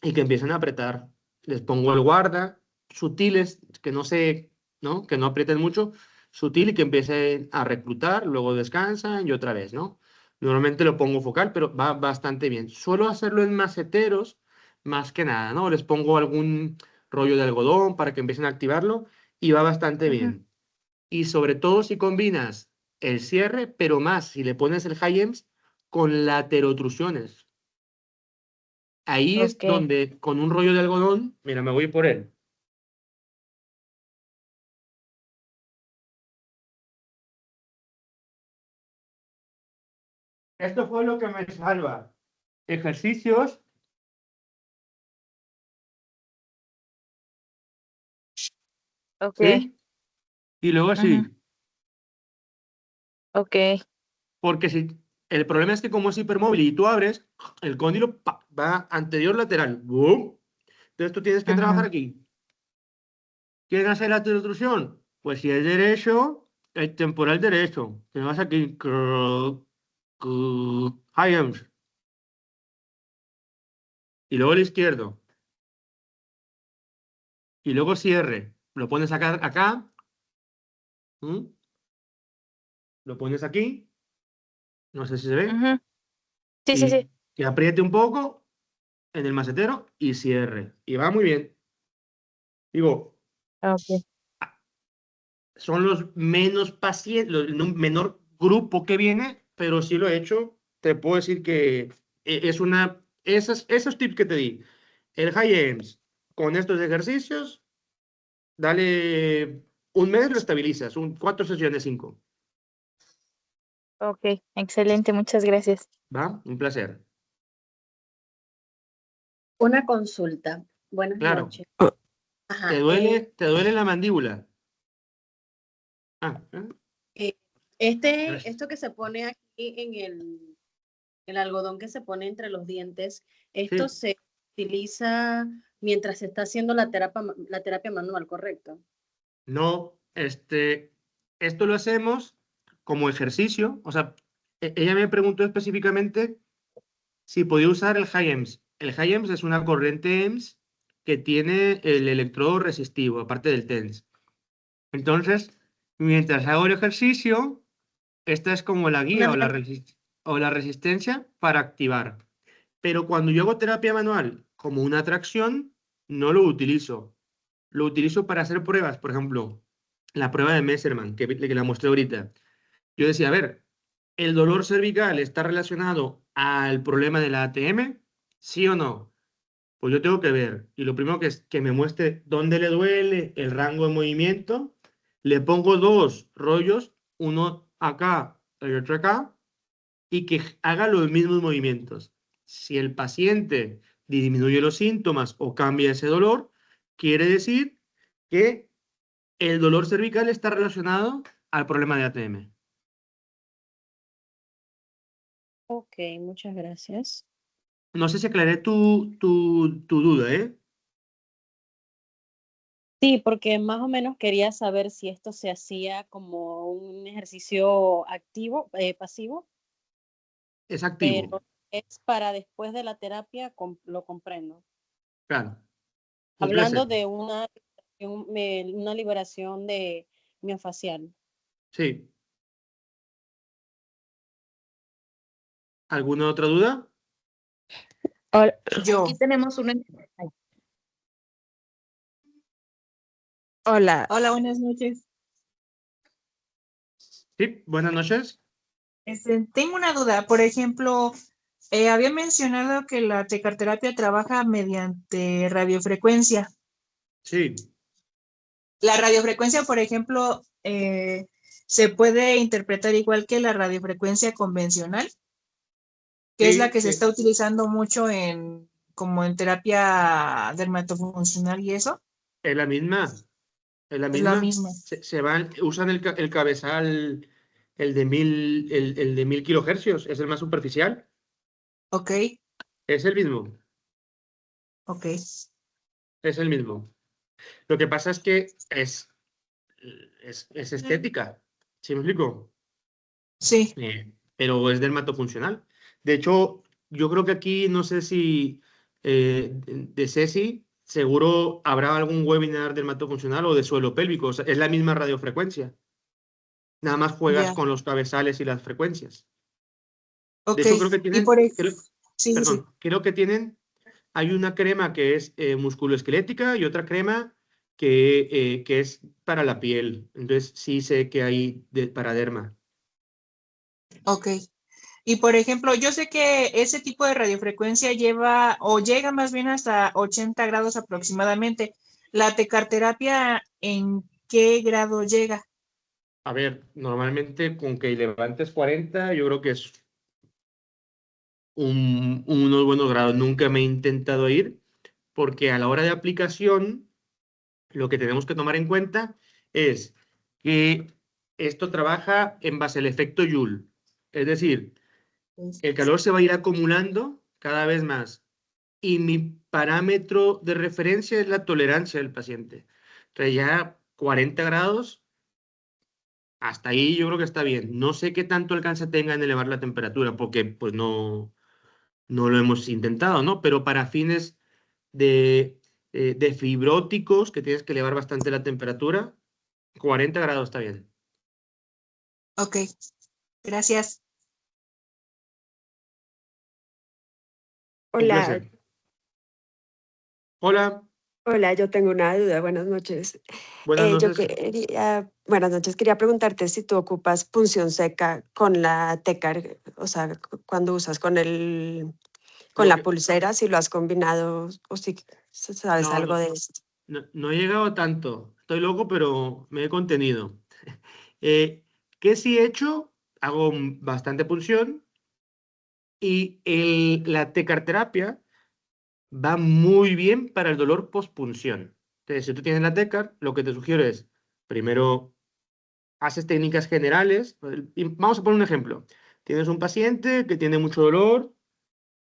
y que empiecen a apretar. Les pongo el guarda, sutiles, que no se, ¿no? Que no aprieten mucho, sutil y que empiecen a reclutar, luego descansan y otra vez, ¿no? Normalmente lo pongo focal, pero va bastante bien. Suelo hacerlo en maceteros, más que nada, ¿no? Les pongo algún rollo de algodón para que empiecen a activarlo y va bastante ujú. bien. Y sobre todo si combinas el cierre, pero más si le pones el high EMS con laterotrusiones. Ahí es Ok. donde con un rollo de algodón, mira, me voy por él. Esto fue lo que me salva. Ejercicios, Ok. ¿sí? Y luego Ujú. así. Ok. Porque si el problema es que como es hipermóvil y tú abres, el cóndilo va anterior lateral. ¡Bum! Entonces tú tienes que trabajar Ujú. aquí. ¿Quién hace la laterotrusión? Pues si es derecho, el temporal derecho. Te vas aquí. High arms. Y luego el izquierdo. Y luego cierre. Lo pones acá. ¿Mm? Lo pones aquí. No sé si se ve. Ujú. Sí, sí, Y sí. que apriete un poco en el macetero y cierre. Y va muy bien. Digo, Ok. son los menos pacientes, el menor grupo que viene, pero sí lo he hecho. Te puedo decir que es una, esos tips que te di, el high ends con estos ejercicios, dale un mes, lo estabilizas, 4 sesiones, 5. Ok. Excelente. Muchas gracias. ¿Va? Un placer. Una consulta. Buenas Claro. noches. ¿Te Ajá. duele la mandíbula? Ah, Eh, gracias. esto que se pone aquí en el algodón que se pone entre los dientes, esto Sí. se utiliza mientras se está haciendo la terapia manual, ¿correcto? No, esto lo hacemos como ejercicio. O sea, ella me preguntó específicamente si podía usar el high EMS. El high EMS es una corriente EMS que tiene el electrodo resistivo, aparte del TENS. Entonces, mientras hago el ejercicio, esta es como la Una guía vez. o la resistencia para activar. Pero cuando yo hago terapia manual como una tracción, no lo utilizo. Lo utilizo para hacer pruebas, por ejemplo, la prueba de Messerman, que la mostré ahorita. Yo decía, a ver, ¿el dolor cervical está relacionado al problema de la ATM? ¿Sí o no? Pues yo tengo que ver. Y lo primero que es que me muestre dónde le duele, el rango de movimiento. Le pongo 2 rollos, uno acá y otro acá, y que haga los mismos movimientos. Si el paciente disminuye los síntomas o cambia ese dolor, quiere decir que el dolor cervical está relacionado al problema de ATM. Ok, muchas gracias. No sé si aclaré tu duda, ¿eh? Sí, porque más o menos quería saber si esto se hacía como un ejercicio activo, pasivo, Es activo, pero es para después de la terapia, lo comprendo. claro. Un Hablando placer. de una liberación de miofascial. Sí. ¿Alguna otra duda? Hola, Aquí tenemos una. Ay, Hola, hola, buenas noches. Sí, buenas noches. Tengo una duda. Por ejemplo, había mencionado que la tecarterapia trabaja mediante radiofrecuencia. Sí, La radiofrecuencia, por ejemplo, se puede interpretar igual que la radiofrecuencia convencional. que es la Sí, que se está utilizando mucho como en terapia dermatofuncional y eso. es la misma, es la Es la misma. misma. Usan el cabezal, el de 1000 kHz, es el más superficial, Ok, es el mismo, ok. es el mismo. Lo que pasa es que es estética, ¿sí me explico? Sí, Pero es dermatofuncional. De hecho, yo creo que aquí, no sé si de Ceci, seguro habrá algún webinar dermatofuncional o de suelo pélvico. O sea, es la misma radiofrecuencia. Nada más juegas ya. con los cabezales y las frecuencias. De Ok. hecho, creo que Y por tienen, ej- sí, sí, sí. perdón, creo que tienen, hay una crema que es musculoesquelética y otra crema que es para la piel. Entonces, sí sé que hay para derma. Ok. Y por ejemplo, yo sé que ese tipo de radiofrecuencia lleva o llega más bien hasta 80 grados aproximadamente. ¿La tecarterapia en qué grado llega? A ver, normalmente con que levantes 40, yo creo que es unos buenos grados. Nunca me he intentado ir, porque a la hora de aplicación, lo que tenemos que tomar en cuenta es que esto trabaja en base al efecto Joule. Es decir, el calor se va a ir acumulando cada vez más. Y mi parámetro de referencia es la tolerancia del paciente. Entonces ya 40 grados, hasta ahí yo creo que está bien. No sé qué tanto alcance tenga en elevar la temperatura, porque pues no lo hemos intentado, ¿no? Pero para fines de fibróticos, que tienes que elevar bastante la temperatura, 40 grados está bien. Ok, gracias. Un Hola, placer. Hola, hola, yo tengo una duda. Buenas noches. buenas noches. Buenas noches, quería preguntarte si tú ocupas punción seca con la TECAR, o sea, cuando usas con Lo la que, pulsera, si lo has combinado o si sabes no, algo de esto. no he llegado tanto. Estoy loco, pero me he contenido. ¿Qué sí he hecho? Hago bastante punción y la tecarterapia va muy bien para el dolor postpunción. Entonces, si tú tienes la tecar, lo que te sugiero es, primero, haces técnicas generales. Y vamos a poner un ejemplo. Tienes un paciente que tiene mucho dolor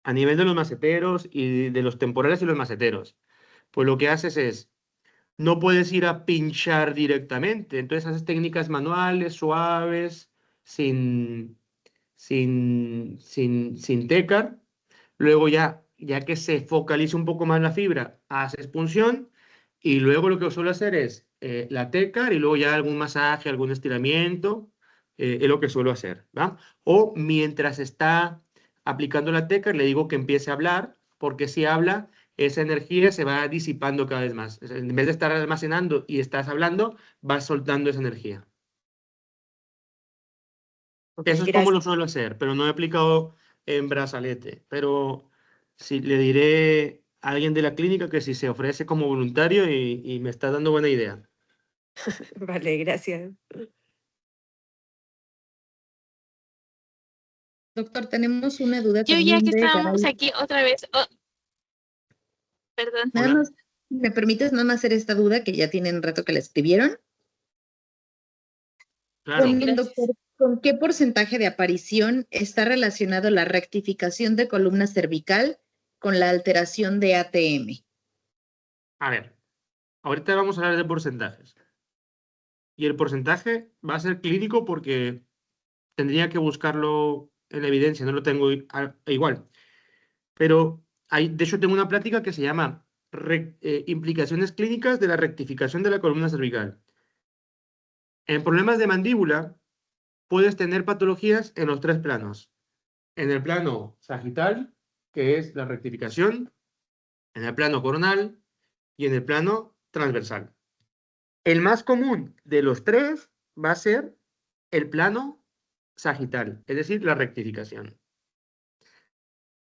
a nivel de los maceteros y de los temporales y los maceteros. Pues lo que haces es, no puedes ir a pinchar directamente. Entonces haces técnicas manuales, suaves, sin tecar. Luego ya que se focalice un poco más la fibra, haces punción y luego lo que suelo hacer es la tecar y luego ya algún masaje, algún estiramiento, es lo que suelo hacer, ¿va? O mientras está aplicando la tecar le digo que empiece a hablar, porque si habla, esa energía se va disipando cada vez más. En vez de estar almacenando y estás hablando, vas soltando esa energía. Ok, Eso es como gracias. lo suelo hacer, pero no he aplicado en brazalete. Pero sí, le diré a alguien de la clínica que si se ofrece como voluntario y me está dando buena idea. Vale, gracias. Doctor, tenemos una duda Yo ya también que de estábamos Garay. aquí otra vez, perdón. Nada Hola. más, ¿me permites nada más hacer esta duda que ya tienen rato que la escribieron? Claro. Doctor, ¿con qué porcentaje de aparición está relacionado la rectificación de columna cervical con la alteración de ATM? A ver, ahorita vamos a hablar de porcentajes. Y el porcentaje va a ser clínico porque tendría que buscarlo en la evidencia, no lo tengo igual. Pero de hecho tengo una plática que se llama Implicaciones clínicas de la rectificación de la columna cervical. En problemas de mandíbula, puedes tener patologías en los tres planos. En el plano sagital, que es la rectificación, en el plano coronal y en el plano transversal. El más común de los tres va a ser el plano sagital, es decir, la rectificación.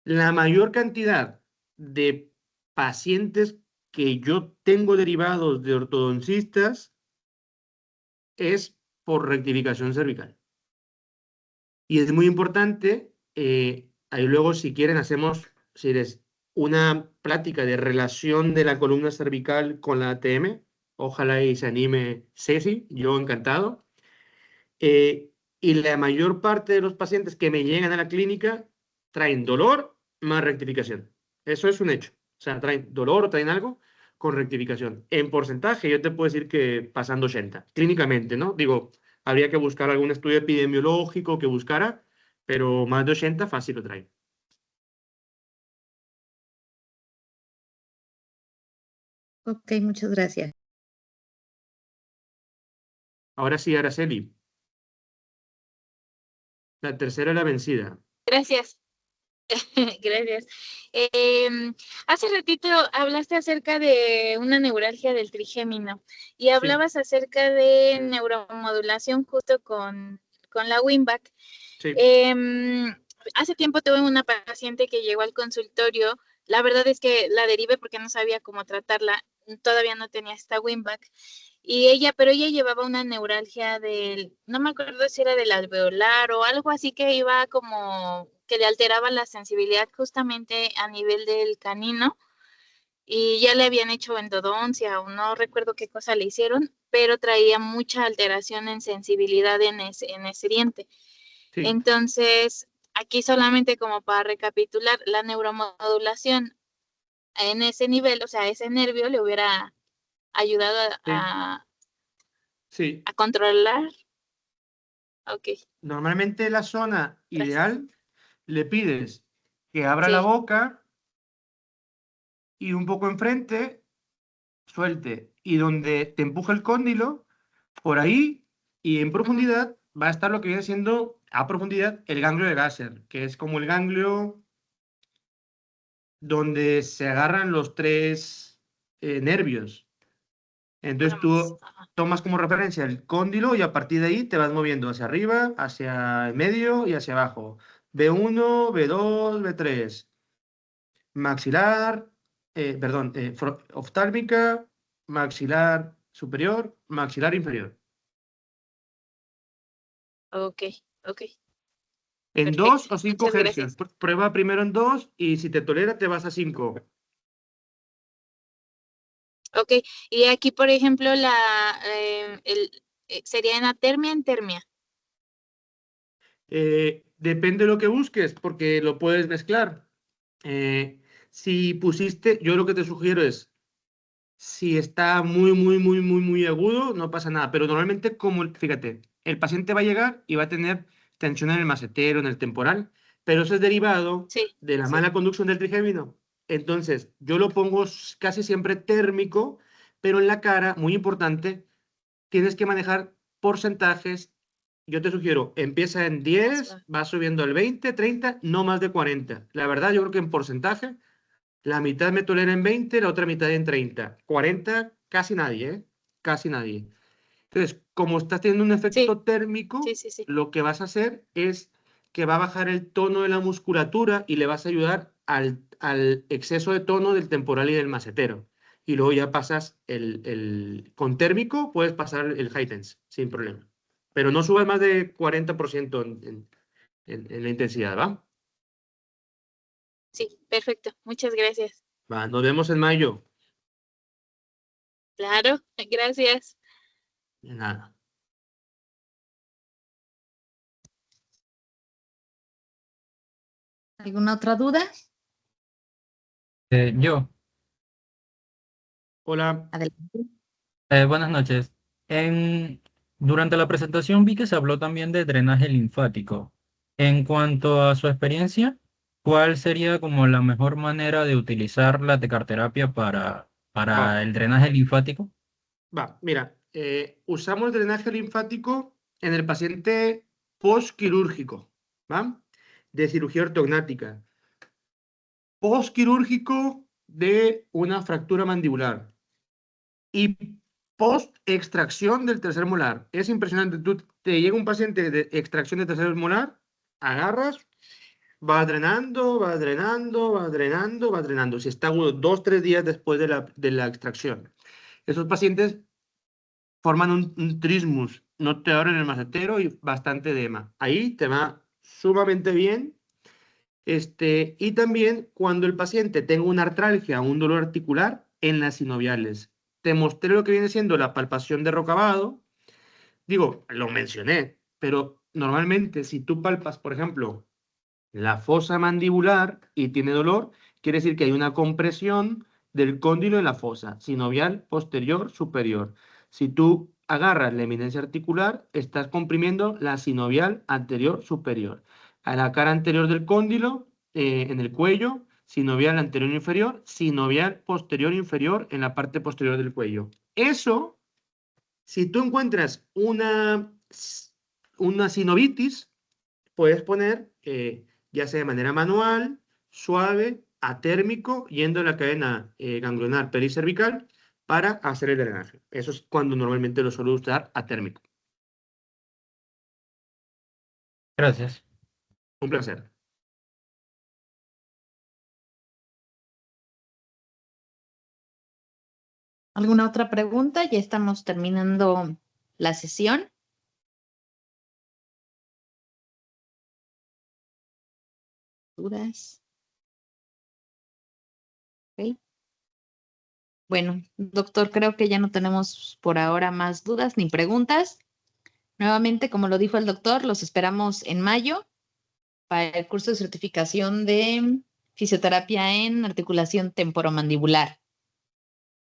La mayor cantidad de pacientes que yo tengo derivados de ortodoncistas es por rectificación cervical. Y es muy importante Ahí luego, si quieren, hacemos, si eres una plática de relación de la columna cervical con la ATM. Ojalá y se anime Ceci, yo encantado. Y la mayor parte de los pacientes que me llegan a la clínica traen dolor más rectificación. Eso es un hecho. O sea, traen dolor o traen algo con rectificación. En porcentaje, yo te puedo decir que pasando 80, clínicamente, ¿no? Digo, habría que buscar algún estudio epidemiológico que buscara, pero más de 80 fácil lo traen. Ok, muchas gracias. Ahora sí, Araceli. La tercera es la vencida. Gracias. Gracias. Hace ratito hablaste acerca de una neuralgia del trigémino y hablabas acerca de neuromodulación justo con la Wim-Back. Sí. Hace tiempo tuve una paciente que llegó al consultorio. La verdad es que la derivé porque no sabía cómo tratarla. Todavía no tenía esta Wim-Back. Pero ella llevaba una neuralgia no me acuerdo si era del alveolar o algo así que iba como que le alteraba la sensibilidad justamente a nivel del canino y ya le habían hecho endodoncia o no recuerdo qué cosa le hicieron, pero traía mucha alteración en sensibilidad en ese diente. Sí. Entonces, aquí solamente como para recapitular, la neuromodulación en ese nivel, o sea, ese nervio le hubiera ayudado a controlar. Ok. Normalmente la zona ideal le pides que abra Sí. la boca y un poco enfrente suelte. Y donde te empuja el cóndilo, por ahí y en profundidad va a estar lo que viene siendo a profundidad el ganglio de Gasser, que es como el ganglio donde se agarran los tres nervios. Entonces tú tomas como referencia el cóndilo y a partir de ahí te vas moviendo hacia arriba, hacia el medio y hacia abajo. B1, B2, B3. Maxilar, oftálmica, maxilar superior, maxilar inferior. Ok, ok. En Perfecto. 2 o 5 Muchas hercios. gracias. Prueba primero en 2 y si te tolera te vas a 5. Ok, y aquí, por ejemplo, sería en atermia, en termia. Depende de lo que busques, porque lo puedes mezclar. Si pusiste, yo lo que te sugiero es, si está muy agudo, no pasa nada. Pero normalmente, fíjate, el paciente va a llegar y va a tener tensión en el macetero, en el temporal, pero eso es derivado de la mala conducción del trigémino. Entonces, yo lo pongo casi siempre térmico, pero en la cara, muy importante, tienes que manejar porcentajes. Yo te sugiero, empieza en 10, va subiendo al 20, 30, no más de 40. La verdad, yo creo que en porcentaje, la mitad me tolera en 20, la otra mitad en 30. 40, casi nadie, ¿eh? Casi nadie. Entonces, como estás teniendo un efecto térmico, lo que vas a hacer es que va a bajar el tono de la musculatura y le vas a ayudar al exceso de tono del temporal y del macetero. Y luego ya pasas con térmico, puedes pasar el high tense sin problema. Pero no subas más de 40% en la intensidad, ¿va? Sí, perfecto. Muchas gracias. Va, nos vemos en mayo. Claro, gracias. De nada. ¿Alguna otra duda? Yo. Hola. Adelante. Buenas noches. Durante la presentación vi que se habló también de drenaje linfático. En cuanto a su experiencia, ¿cuál sería como la mejor manera de utilizar la tecarterapia para el drenaje linfático? Va, mira, usamos drenaje linfático en el paciente postquirúrgico, ¿va? De cirugía ortognática. Postquirúrgico de una fractura mandibular. Y post-extracción del tercer molar. Es impresionante. Tú te llega un paciente de extracción de tercer molar, agarras, va drenando, va drenando, va drenando, va drenando. Si está agudo, 2-3 días después de la extracción. Esos pacientes forman un trismus, no te abren el macetero y bastante edema. Ahí te va sumamente bien. Y también cuando el paciente tenga una artralgia o un dolor articular en las sinoviales. Te mostré lo que viene siendo la palpación de Rocabado. Digo, lo mencioné, pero normalmente si tú palpas, por ejemplo, la fosa mandibular y tiene dolor, quiere decir que hay una compresión del cóndilo en la fosa sinovial posterior superior. Si tú agarras la eminencia articular, estás comprimiendo la sinovial anterior superior. A la cara anterior del cóndilo, en el cuello, sinovial anterior inferior, sinovial posterior inferior en la parte posterior del cuello. Eso, si tú encuentras una sinovitis, puedes poner, ya sea de manera manual, suave, atérmico, yendo a la cadena ganglionar pericervical para hacer el drenaje. Eso es cuando normalmente lo suelo usar atérmico. Gracias. Un placer. ¿Alguna otra pregunta? Ya estamos terminando la sesión. ¿Dudas? Ok. Bueno, doctor, creo que ya no tenemos por ahora más dudas ni preguntas. Nuevamente, como lo dijo el doctor, los esperamos en mayo para el curso de certificación de fisioterapia en articulación temporomandibular.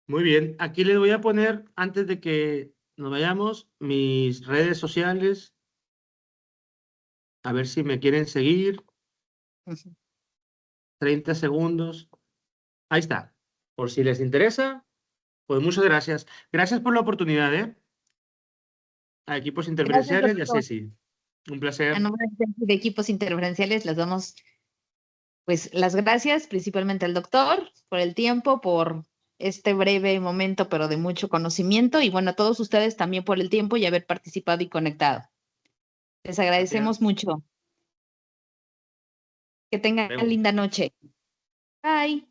Muy bien. Aquí les voy a poner, antes de que nos vayamos, mis redes sociales. A ver si me quieren seguir. 30 segundos. Ahí está. Por si les interesa, pues muchas gracias. Gracias por la oportunidad, ¿eh? A equipos Gracias, interferenciales y a doctor. Ceci. Un A placer. nombre de equipos interferenciales les damos pues las gracias principalmente al doctor por el tiempo, por este breve momento, pero de mucho conocimiento, y bueno, a todos ustedes también por el tiempo y haber participado y conectado. Les agradecemos mucho. Que tengan linda noche. Bye.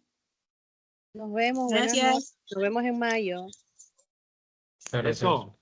Nos vemos, buenas noches. Gracias. Nos vemos en mayo. Gracias. Eso.